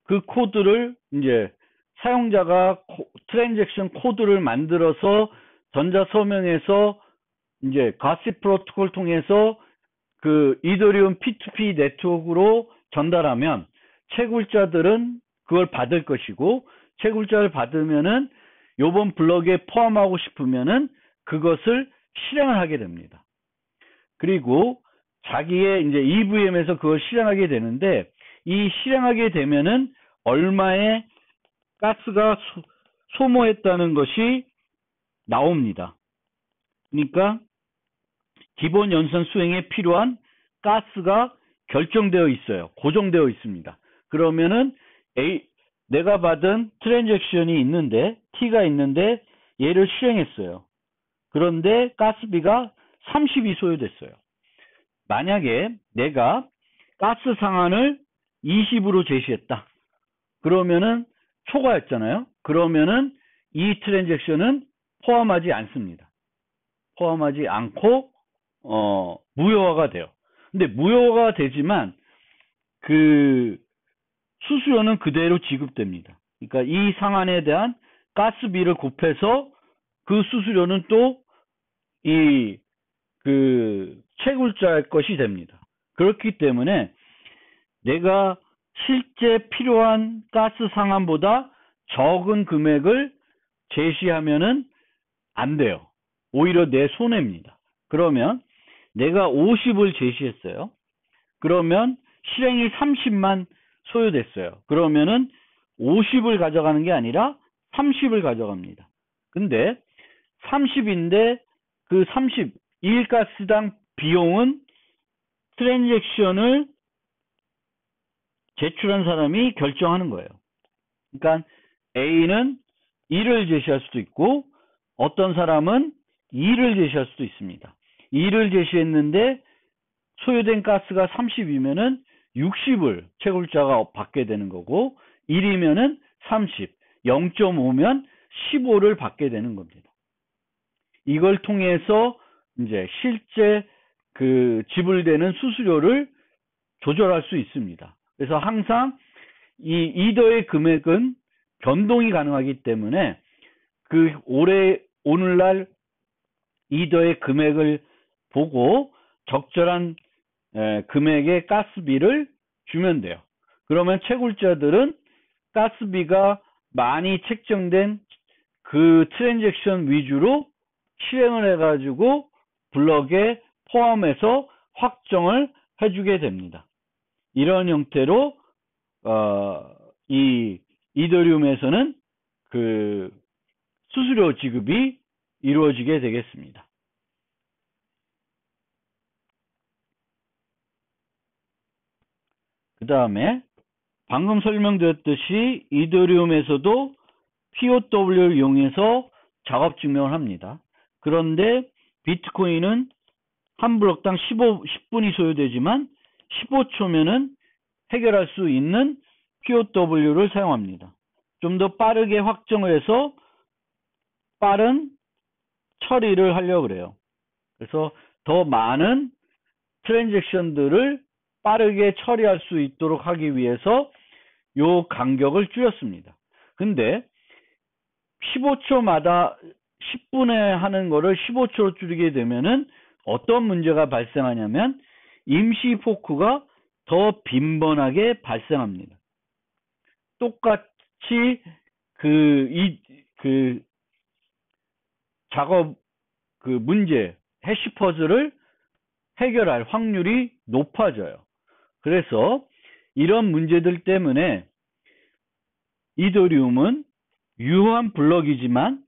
그 코드를 이제 사용자가 트랜잭션 코드를 만들어서 전자 서명해서 이제 가시 프로토콜 통해서 그 이더리움 P2P 네트워크로 전달하면 채굴자들은 그걸 받을 것이고 채굴자를 받으면은 요번 블럭에 포함하고 싶으면은 그것을 실행을 하게 됩니다. 그리고 자기의 이제 EVM에서 그걸 실행하게 되는데 이 실행하게 되면은 얼마의 가스가 소모했다는 것이 나옵니다. 그러니까 기본 연산 수행에 필요한 가스가 결정되어 있어요. 고정되어 있습니다. 그러면은 내가 받은 트랜잭션이 있는데 T가 있는데 얘를 실행했어요. 그런데 가스비가 30이 소요됐어요. 만약에 내가 가스 상한을 20으로 제시했다. 그러면은 초과였잖아요. 그러면은 이 트랜잭션은 포함하지 않습니다. 포함하지 않고 무효화가 돼요. 근데 무효화가 되지만 그 수수료는 그대로 지급됩니다. 그러니까 이 상한에 대한 가스비를 곱해서 그 수수료는 또 이 그 채굴자의 것이 됩니다. 그렇기 때문에 내가 실제 필요한 가스 상한보다 적은 금액을 제시하면은 안 돼요. 오히려 내 손해입니다. 그러면 내가 50을 제시했어요. 그러면 실행이 30만 소요됐어요. 그러면은 50을 가져가는 게 아니라 30을 가져갑니다. 근데 30인데 그 30, 1가스당 비용은 트랜잭션을 제출한 사람이 결정하는 거예요. 그러니까 A는 1을 제시할 수도 있고 어떤 사람은 2를 제시할 수도 있습니다. 2를 제시했는데 소요된 가스가 30이면은 60을 채굴자가 받게 되는 거고 1이면은 30, 0.5면 15를 받게 되는 겁니다. 이걸 통해서 이제 실제 그 지불되는 수수료를 조절할 수 있습니다. 그래서 항상 이 이더의 금액은 변동이 가능하기 때문에 그 오늘날 이더의 금액을 보고 적절한 금액의 가스비를 주면 돼요. 그러면 채굴자들은 가스비가 많이 책정된 그 트랜잭션 위주로 실행을 해가지고 블럭에 포함해서 확정을 해주게 됩니다. 이런 형태로 이 이더리움에서는 그 수수료 지급이 이루어지게 되겠습니다. 그 다음에 방금 설명드렸듯이 이더리움에서도 POW를 이용해서 작업 증명을 합니다. 그런데 비트코인은 한 블럭당 10분이 소요되지만 15초면은 해결할 수 있는 POW를 사용합니다. 좀 더 빠르게 확정을 해서 빠른 처리를 하려고 그래요. 그래서 더 많은 트랜잭션들을 빠르게 처리할 수 있도록 하기 위해서 요 간격을 줄였습니다. 근데 15초마다 10분에 하는 거를 15초로 줄이게 되면은 어떤 문제가 발생하냐면 임시 포크가 더 빈번하게 발생합니다. 똑같이 그 작업 그 문제 해시 퍼즐을 해결할 확률이 높아져요. 그래서 이런 문제들 때문에 이더리움은 유효한 블럭이지만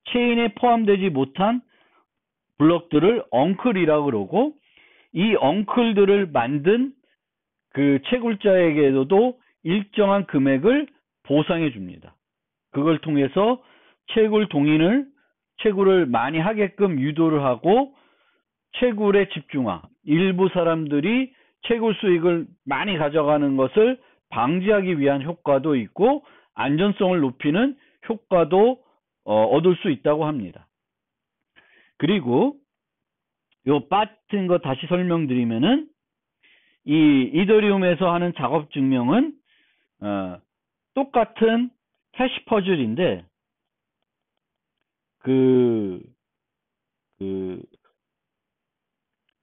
체인에 포함되지 못한 블럭들을 엉클이라고 그러고, 이 엉클들을 만든 그 채굴자에게도 일정한 금액을 보상해 줍니다. 그걸 통해서 채굴을 많이 하게끔 유도를 하고 채굴의 집중화, 일부 사람들이 채굴 수익을 많이 가져가는 것을 방지하기 위한 효과도 있고 안전성을 높이는 효과도 얻을 수 있다고 합니다. 그리고 요 빠진 거 다시 설명드리면은 이 이더리움에서 하는 작업 증명은 똑같은 해시 퍼즐인데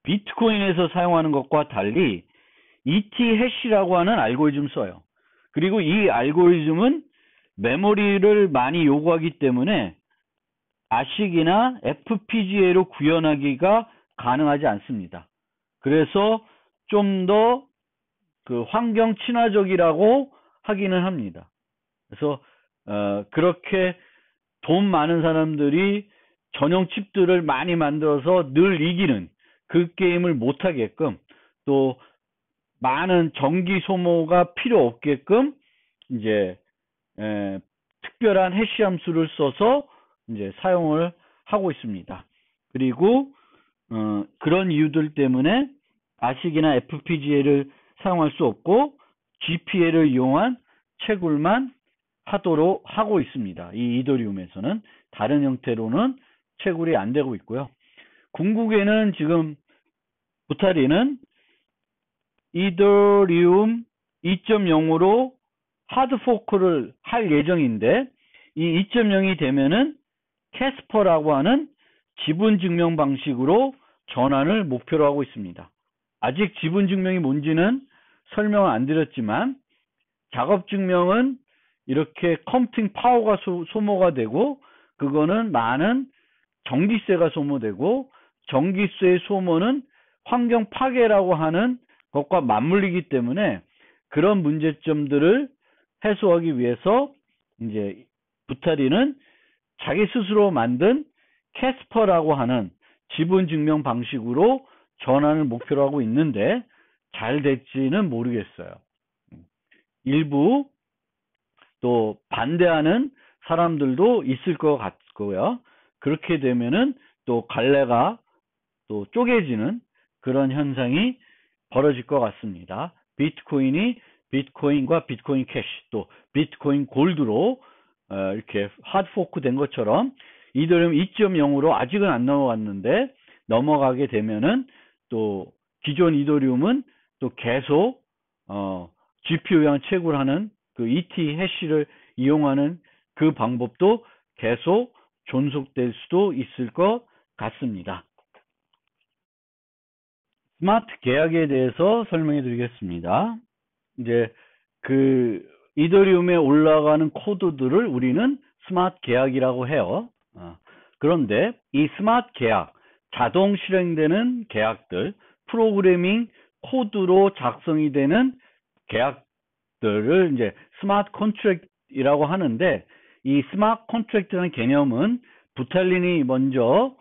비트코인에서 사용하는 것과 달리 ET 해시라고 하는 알고리즘 써요. 그리고 이 알고리즘은 메모리를 많이 요구하기 때문에 ASIC이나 FPGA로 구현하기가 가능하지 않습니다. 그래서 좀 더 그 환경 친화적이라고 하기는 합니다. 그래서 그렇게 돈 많은 사람들이 전용 칩들을 많이 만들어서 늘 이기는 그 게임을 못하게끔, 또 많은 전기 소모가 필요 없게끔 이제 특별한 해시 함수를 써서 이제 사용을 하고 있습니다. 그리고 그런 이유들 때문에 ASIC이나 FPGA를 사용할 수 없고 GPL을 이용한 채굴만 하고 있습니다. 이 이더리움에서는 다른 형태로는 채굴이 안 되고 있고요. 궁극에는 지금 부타리는 이더리움 2.0으로 하드포크를 할 예정인데, 이 2.0이 되면은 캐스퍼라고 하는 지분 증명 방식으로 전환을 목표로 하고 있습니다. 아직 지분 증명이 뭔지는 설명을 안 드렸지만, 작업 증명은 이렇게 컴퓨팅 파워가 소모가 되고, 그거는 많은 전기세가 소모되고, 전기세의 소모는 환경 파괴라고 하는 것과 맞물리기 때문에 그런 문제점들을 해소하기 위해서 이제 부타리는 자기 스스로 만든 캐스퍼라고 하는 지분 증명 방식으로 전환을 목표로 하고 있는데 잘 될지는 모르겠어요. 일부 또 반대하는 사람들도 있을 것 같고요. 그렇게 되면은 또 갈래가 또 쪼개지는 그런 현상이 벌어질 것 같습니다. 비트코인이 비트코인과 비트코인 캐시 또 비트코인 골드로 이렇게 하드포크 된 것처럼 이더리움 2.0으로 아직은 안 넘어갔는데 넘어가게 되면은 또 기존 이더리움은 또 계속 GPU형 채굴하는 그 ET 해시를 이용하는 그 방법도 계속 존속될 수도 있을 것 같습니다. 스마트 계약에 대해서 설명해 드리겠습니다. 이제 그 이더리움에 올라가는 코드들을 우리는 스마트 계약이라고 해요. 그런데 이 스마트 계약, 자동 실행되는 계약들, 프로그래밍 코드로 작성이 되는 계약들을 이제 스마트 컨트랙트라고 하는데, 이 스마트 컨트랙트라는 개념은 부탈린이 먼저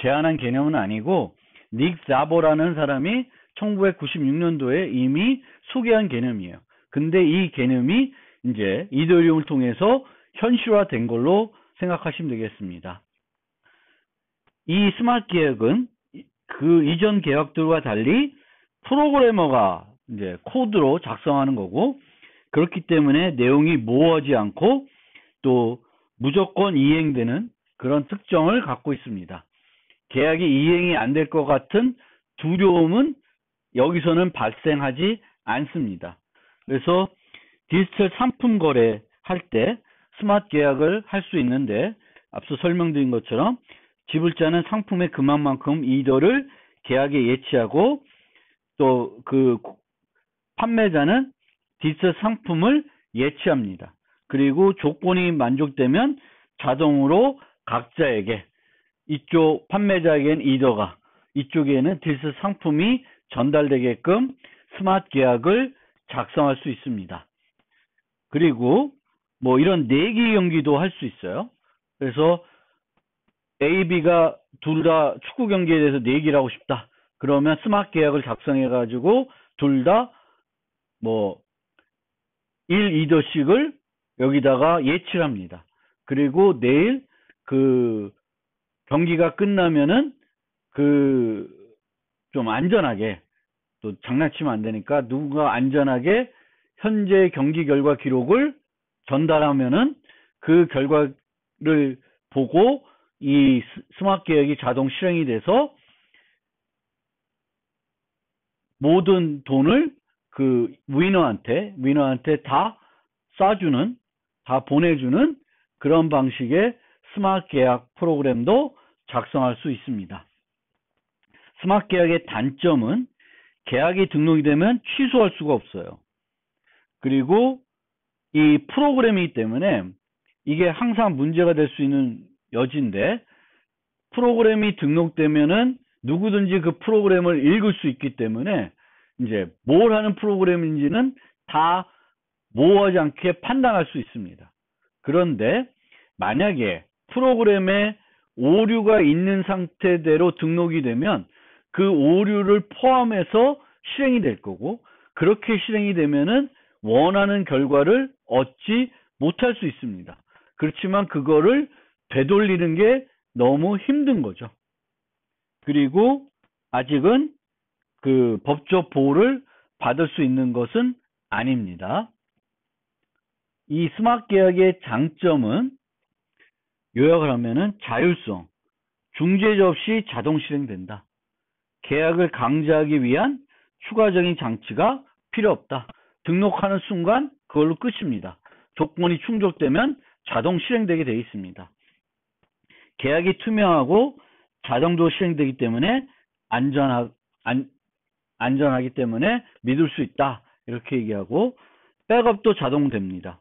제안한 개념은 아니고 닉 자보라는 사람이 1996년도에 이미 소개한 개념이에요. 근데 이 개념이 이제 이더리움을 통해서 현실화된 걸로 생각하시면 되겠습니다. 이 스마트 계약은 그 이전 계약들과 달리 프로그래머가 이제 코드로 작성하는 거고, 그렇기 때문에 내용이 모호하지 않고 또 무조건 이행되는 그런 특성을 갖고 있습니다. 계약이 이행이 안 될 것 같은 두려움은 여기서는 발생하지 않습니다. 그래서 디지털 상품 거래할 때 스마트 계약을 할 수 있는데, 앞서 설명드린 것처럼 지불자는 상품의 금액만큼 이더를 계약에 예치하고 또 그 판매자는 디지털 상품을 예치합니다. 그리고 조건이 만족되면 자동으로 각자에게, 이쪽 판매자에게는 이더가, 이쪽에는 디지털 상품이 전달되게끔 스마트 계약을 작성할 수 있습니다. 그리고 뭐 이런 내기 경기도 할 수 있어요. 그래서 A, B가 둘 다 축구 경기에 대해서 내기를 하고 싶다. 그러면 스마트 계약을 작성해 가지고 둘 다 뭐 1, 2더씩을 여기다가 예치를 합니다. 그리고 내일 그 경기가 끝나면은 그 좀 안전하게, 또 장난치면 안 되니까 누군가 안전하게 현재 경기 결과 기록을 전달하면은 그 결과를 보고 이 스마트 계약이 자동 실행이 돼서 모든 돈을 그 위너한테 다 쏴주는, 다 보내주는 그런 방식의 스마트 계약 프로그램도 작성할 수 있습니다. 스마트 계약의 단점은 계약이 등록이 되면 취소할 수가 없어요. 그리고 이 프로그램이기 때문에 이게 항상 문제가 될 수 있는 여지인데, 프로그램이 등록되면은 누구든지 그 프로그램을 읽을 수 있기 때문에 이제 뭘 하는 프로그램인지는 다 모호하지 않게 판단할 수 있습니다. 그런데 만약에 프로그램에 오류가 있는 상태대로 등록이 되면 그 오류를 포함해서 실행이 될 거고, 그렇게 실행이 되면은 원하는 결과를 얻지 못할 수 있습니다. 그렇지만 그거를 되돌리는 게 너무 힘든 거죠. 그리고 아직은 그 법적 보호를 받을 수 있는 것은 아닙니다. 이 스마트 계약의 장점은 요약을 하면은 자율성, 중재자 없이 자동 실행된다. 계약을 강제하기 위한 추가적인 장치가 필요 없다. 등록하는 순간 그걸로 끝입니다. 조건이 충족되면 자동 실행되게 되어 있습니다. 계약이 투명하고 자동적으로 실행되기 때문에 안전하기 때문에 믿을 수 있다. 이렇게 얘기하고, 백업도 자동됩니다.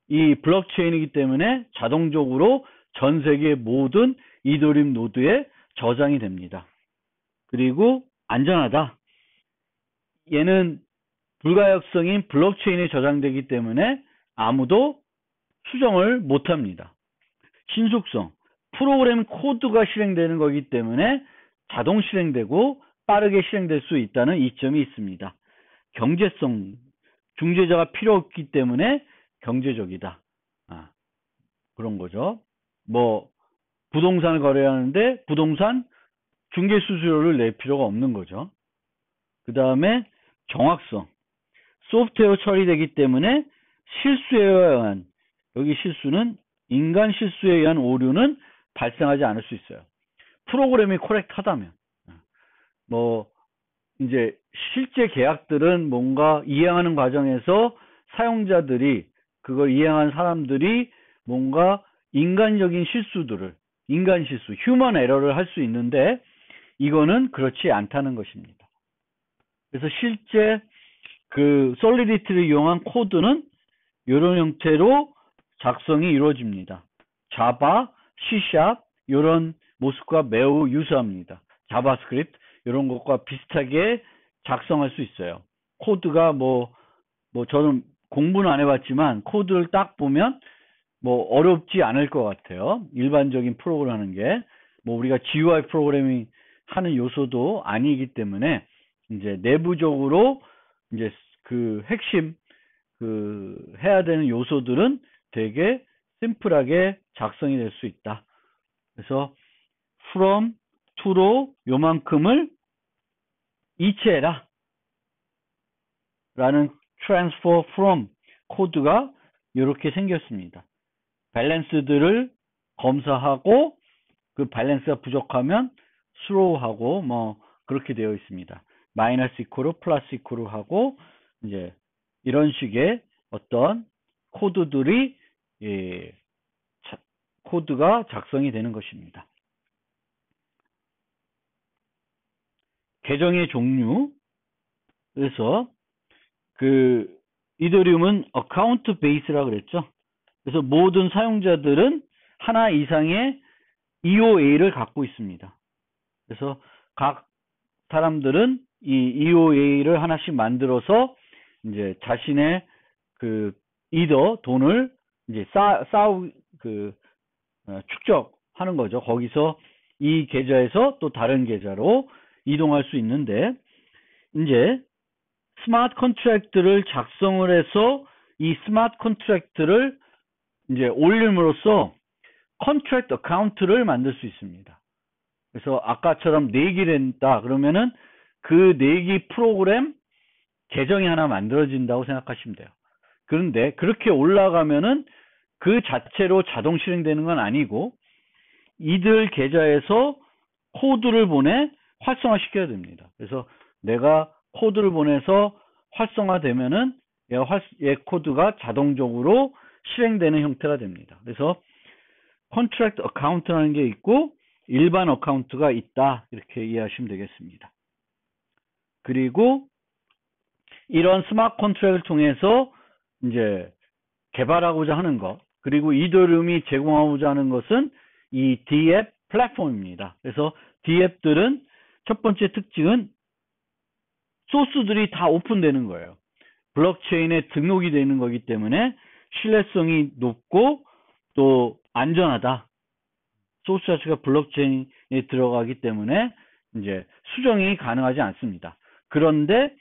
이 블록체인이기 때문에 자동적으로 전 세계 모든 이더리움 노드에 저장이 됩니다. 그리고 안전하다. 얘는 불가역성인 블록체인에 저장되기 때문에 아무도 수정을 못합니다. 신속성, 프로그램 코드가 실행되는 거기 때문에 자동 실행되고 빠르게 실행될 수 있다는 이점이 있습니다. 경제성, 중재자가 필요 없기 때문에 경제적이다. 그런 거죠. 뭐 부동산을 거래하는데 부동산 중개 수수료를 낼 필요가 없는 거죠. 그 다음에 정확성, 소프트웨어 처리되기 때문에 실수에 의한, 여기 실수는 인간 실수에 의한 오류는 발생하지 않을 수 있어요. 프로그램이 코렉트하다면. 뭐 이제 실제 계약들은 뭔가 이행하는 과정에서 사용자들이, 그걸 이행한 사람들이 뭔가 인간적인 실수들을, 인간 실수, 휴먼 에러를 할 수 있는데 이거는 그렇지 않다는 것입니다. 그래서 실제 그 솔리디티를 이용한 코드는 이런 형태로 작성이 이루어집니다. 자바, C# 이런 모습과 매우 유사합니다. 자바스크립트 이런 것과 비슷하게 작성할 수 있어요. 코드가 뭐 저는 공부는 안 해봤지만 코드를 딱 보면 뭐 어렵지 않을 것 같아요. 일반적인 프로그램 하는 게 뭐 우리가 GUI 프로그래밍 하는 요소도 아니기 때문에 이제 내부적으로 이제 그 핵심 그 해야 되는 요소들은 되게 심플하게 작성이 될 수 있다. 그래서 from, to로 요만큼을 이체해라 라는 transfer from 코드가 이렇게 생겼습니다. 밸런스들을 검사하고 그 밸런스가 부족하면 throw하고 뭐 그렇게 되어 있습니다. 마이너스 이퀄로 플러스 이퀄로 하고 이제 이런 식의 어떤 코드들이 코드가 작성이 되는 것입니다. 계정의 종류. 그래서 그 이더리움은 어카운트 베이스라고 그랬죠. 그래서 모든 사용자들은 하나 이상의 EOA를 갖고 있습니다. 그래서 각 사람들은 이 EOA를 하나씩 만들어서 이제 자신의 그 이더 돈을 이제 축적하는 거죠. 거기서 이 계좌에서 또 다른 계좌로 이동할 수 있는데, 이제 스마트 컨트랙트를 작성을 해서 이 스마트 컨트랙트를 이제 올림으로써 컨트랙트 어카운트를 만들 수 있습니다. 그래서 아까처럼 내기를 했다 그러면은 그 내기 프로그램 계정이 하나 만들어진다고 생각하시면 돼요. 그런데 그렇게 올라가면은 그 자체로 자동 실행되는 건 아니고 이들 계좌에서 코드를 보내 활성화시켜야 됩니다. 그래서 내가 코드를 보내서 활성화되면은 얘 코드가 자동적으로 실행되는 형태가 됩니다. 그래서 컨트랙트 어카운트라는 게 있고 일반 어카운트가 있다, 이렇게 이해하시면 되겠습니다. 그리고 이런 스마트 컨트랙트를 통해서 이제 개발하고자 하는 것, 그리고 이더리움이 제공하고자 하는 것은 이 DApp 플랫폼입니다. 그래서 DApp들은 첫 번째 특징은 소스들이 다 오픈되는 거예요. 블록체인에 등록이 되는 거기 때문에 신뢰성이 높고 또 안전하다. 소스 자체가 블록체인에 들어가기 때문에 이제 수정이 가능하지 않습니다. 그런데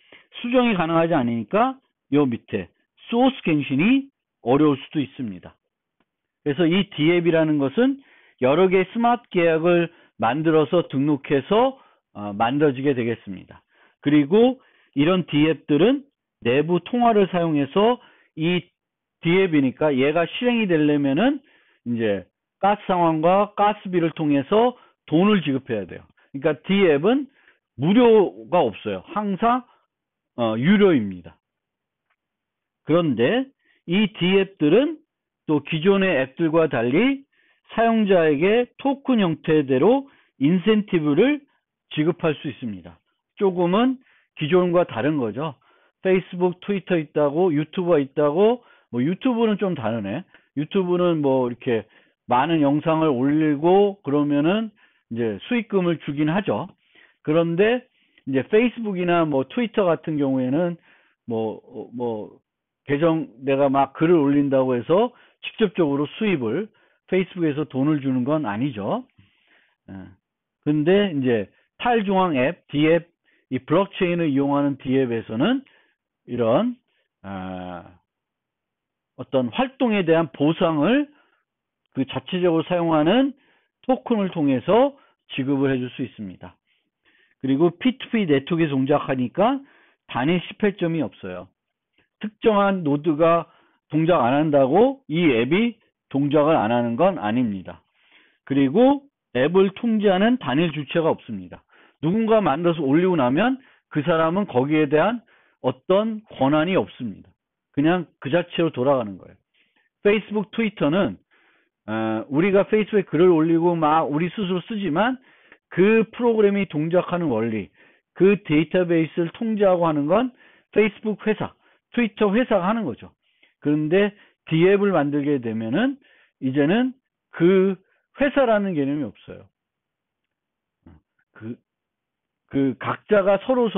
수정이 가능하지 않으니까 요 밑에 소스 갱신이 어려울 수도 있습니다. 그래서 이 DApp이라는 것은 여러 개의 스마트 계약을 만들어서 등록해서 만들어지게 되겠습니다. 그리고 이런 DApp들은 내부 통화를 사용해서 이 DApp이니까 얘가 실행이 되려면은 이제 가스 상황과 가스비를 통해서 돈을 지급해야 돼요. 그러니까 DApp은 무료가 없어요. 항상 유료입니다. 그런데 이 DApp들은 또 기존의 앱들과 달리 사용자에게 토큰 형태대로 인센티브를 지급할 수 있습니다. 조금은 기존과 다른 거죠. 페이스북, 트위터 있다고, 유튜브가 있다고, 뭐 유튜브는 좀 다르네. 유튜브는 뭐 이렇게 많은 영상을 올리고 그러면은 이제 수익금을 주긴 하죠. 그런데 이제 페이스북이나 뭐 트위터 같은 경우에는 계정 내가 막 글을 올린다고 해서 직접적으로 수입을 페이스북에서 돈을 주는 건 아니죠. 근데 이제 탈중앙 앱, DApp, 이 블록체인을 이용하는 DApp에서는 이런 어떤 활동에 대한 보상을 그 자체적으로 사용하는 토큰을 통해서 지급을 해줄 수 있습니다. 그리고 P2P 네트워크에 동작하니까 단일 18점이 없어요. 특정한 노드가 동작 안 한다고 이 앱이 동작을 안 하는 건 아닙니다. 그리고 앱을 통제하는 단일 주체가 없습니다. 누군가 만들어서 올리고 나면 그 사람은 거기에 대한 어떤 권한이 없습니다. 그냥 그 자체로 돌아가는 거예요. 페이스북, 트위터는 우리가 페이스북에 글을 올리고 막 우리 스스로 쓰지만 그 프로그램이 동작하는 원리, 그 데이터베이스를 통제하고 하는 건 페이스북 회사, 트위터 회사가 하는 거죠. 그런데 D앱을 만들게 되면은 이제는 그 회사라는 개념이 없어요. 그 각자가 서로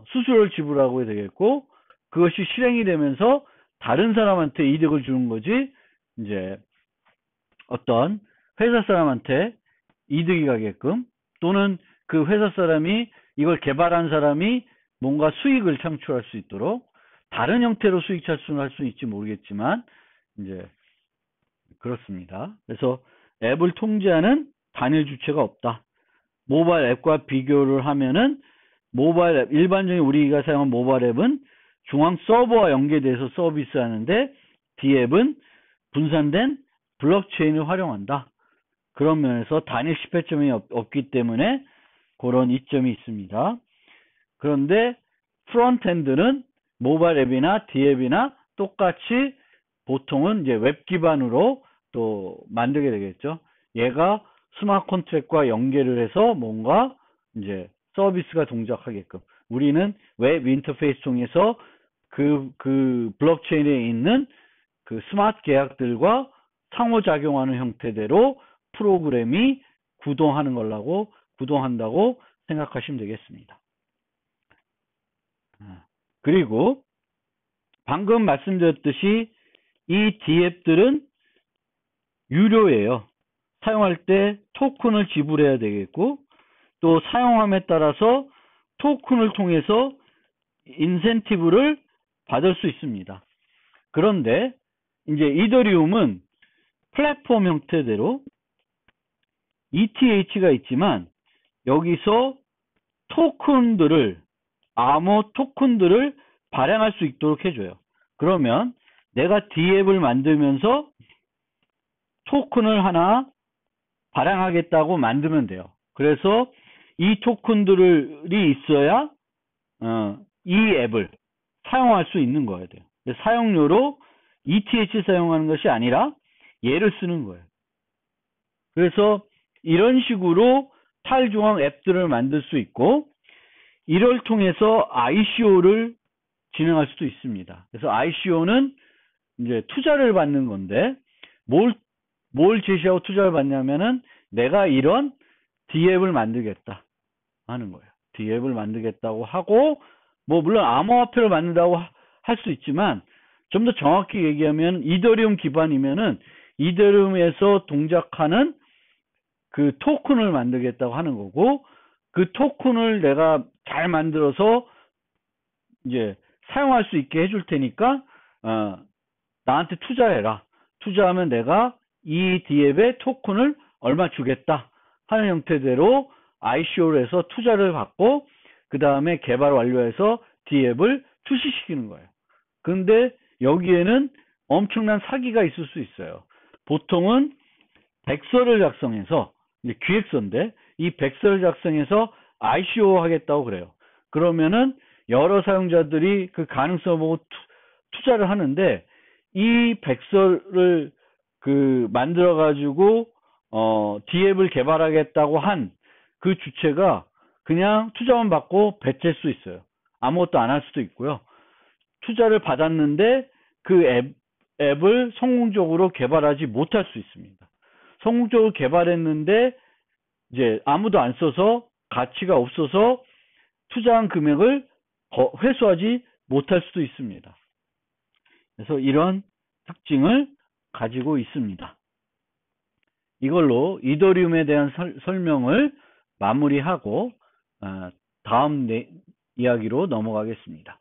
수수료를 지불하고 해야 되겠고, 그것이 실행이 되면서 다른 사람한테 이득을 주는 거지, 이제 어떤 회사 사람한테 이득이 가게끔, 또는 그 회사 사람이 이걸 개발한 사람이 뭔가 수익을 창출할 수 있도록 다른 형태로 수익 창출을 할 수 있지 모르겠지만 이제 그렇습니다. 그래서 앱을 통제하는 단일 주체가 없다. 모바일 앱과 비교를 하면은 모바일 앱, 일반적인 우리가 사용한 모바일 앱은 중앙 서버와 연계돼서 서비스하는데 D앱은 분산된 블록체인을 활용한다. 그런 면에서 단일 실패점이 없기 때문에 그런 이점이 있습니다. 그런데 프론트엔드는 모바일 앱이나 D앱이나 똑같이 보통은 이제 웹 기반으로 또 만들게 되겠죠. 얘가 스마트 컨트랙트와 연계를 해서 뭔가 이제 서비스가 동작하게끔. 우리는 웹 인터페이스 통해서 그 블록체인에 있는 그 스마트 계약들과 상호작용하는 형태대로 프로그램이 구동한다고 생각하시면 되겠습니다. 그리고 방금 말씀드렸듯이 이 D앱들은 유료예요. 사용할 때 토큰을 지불해야 되겠고, 또 사용함에 따라서 토큰을 통해서 인센티브를 받을 수 있습니다. 그런데 이제 이더리움은 플랫폼 형태대로 ETH가 있지만 여기서 암호 토큰들을 발행할 수 있도록 해줘요. 그러면 내가 D앱을 만들면서 토큰을 하나 발행하겠다고 만들면 돼요. 그래서 이 토큰들이 있어야 이 앱을 사용할 수 있는 거예요. 사용료로 ETH 사용하는 것이 아니라 얘를 쓰는 거예요. 그래서 이런 식으로 탈중앙 앱들을 만들 수 있고, 이를 통해서 ICO를 진행할 수도 있습니다. 그래서 ICO는 이제 투자를 받는 건데, 뭘 제시하고 투자를 받냐면은 내가 이런 D앱을 만들겠다 하는 거예요. D앱을 만들겠다고 하고, 물론 암호화폐를 만든다고 할 수 있지만, 좀 더 정확히 얘기하면 이더리움 기반이면은 이더리움에서 동작하는 그 토큰을 만들겠다고 하는 거고, 그 토큰을 내가 잘 만들어서 이제 사용할 수 있게 해줄 테니까 나한테 투자해라. 투자하면 내가 이 D앱의 토큰을 얼마 주겠다 하는 형태대로 ICO를 해서 투자를 받고, 그 다음에 개발 완료해서 D앱을 출시시키는 거예요. 그런데 여기에는 엄청난 사기가 있을 수 있어요. 보통은 백서를 작성해서, 이제 기획서인데 이 백서를 작성해서 ICO 하겠다고 그래요. 그러면은 여러 사용자들이 그 가능성을 보고 투자를 하는데, 이 백서를 만들어 가지고 D앱을 개발하겠다고 한 그 주체가 그냥 투자만 받고 배째일 수 있어요. 아무것도 안 할 수도 있고요. 투자를 받았는데 그 앱을 성공적으로 개발하지 못할 수 있습니다. 성공적으로 개발했는데 이제 아무도 안 써서 가치가 없어서 투자한 금액을 회수하지 못할 수도 있습니다. 그래서 이런 특징을 가지고 있습니다. 이걸로 이더리움에 대한 설명을 마무리하고 다음 이야기로 넘어가겠습니다.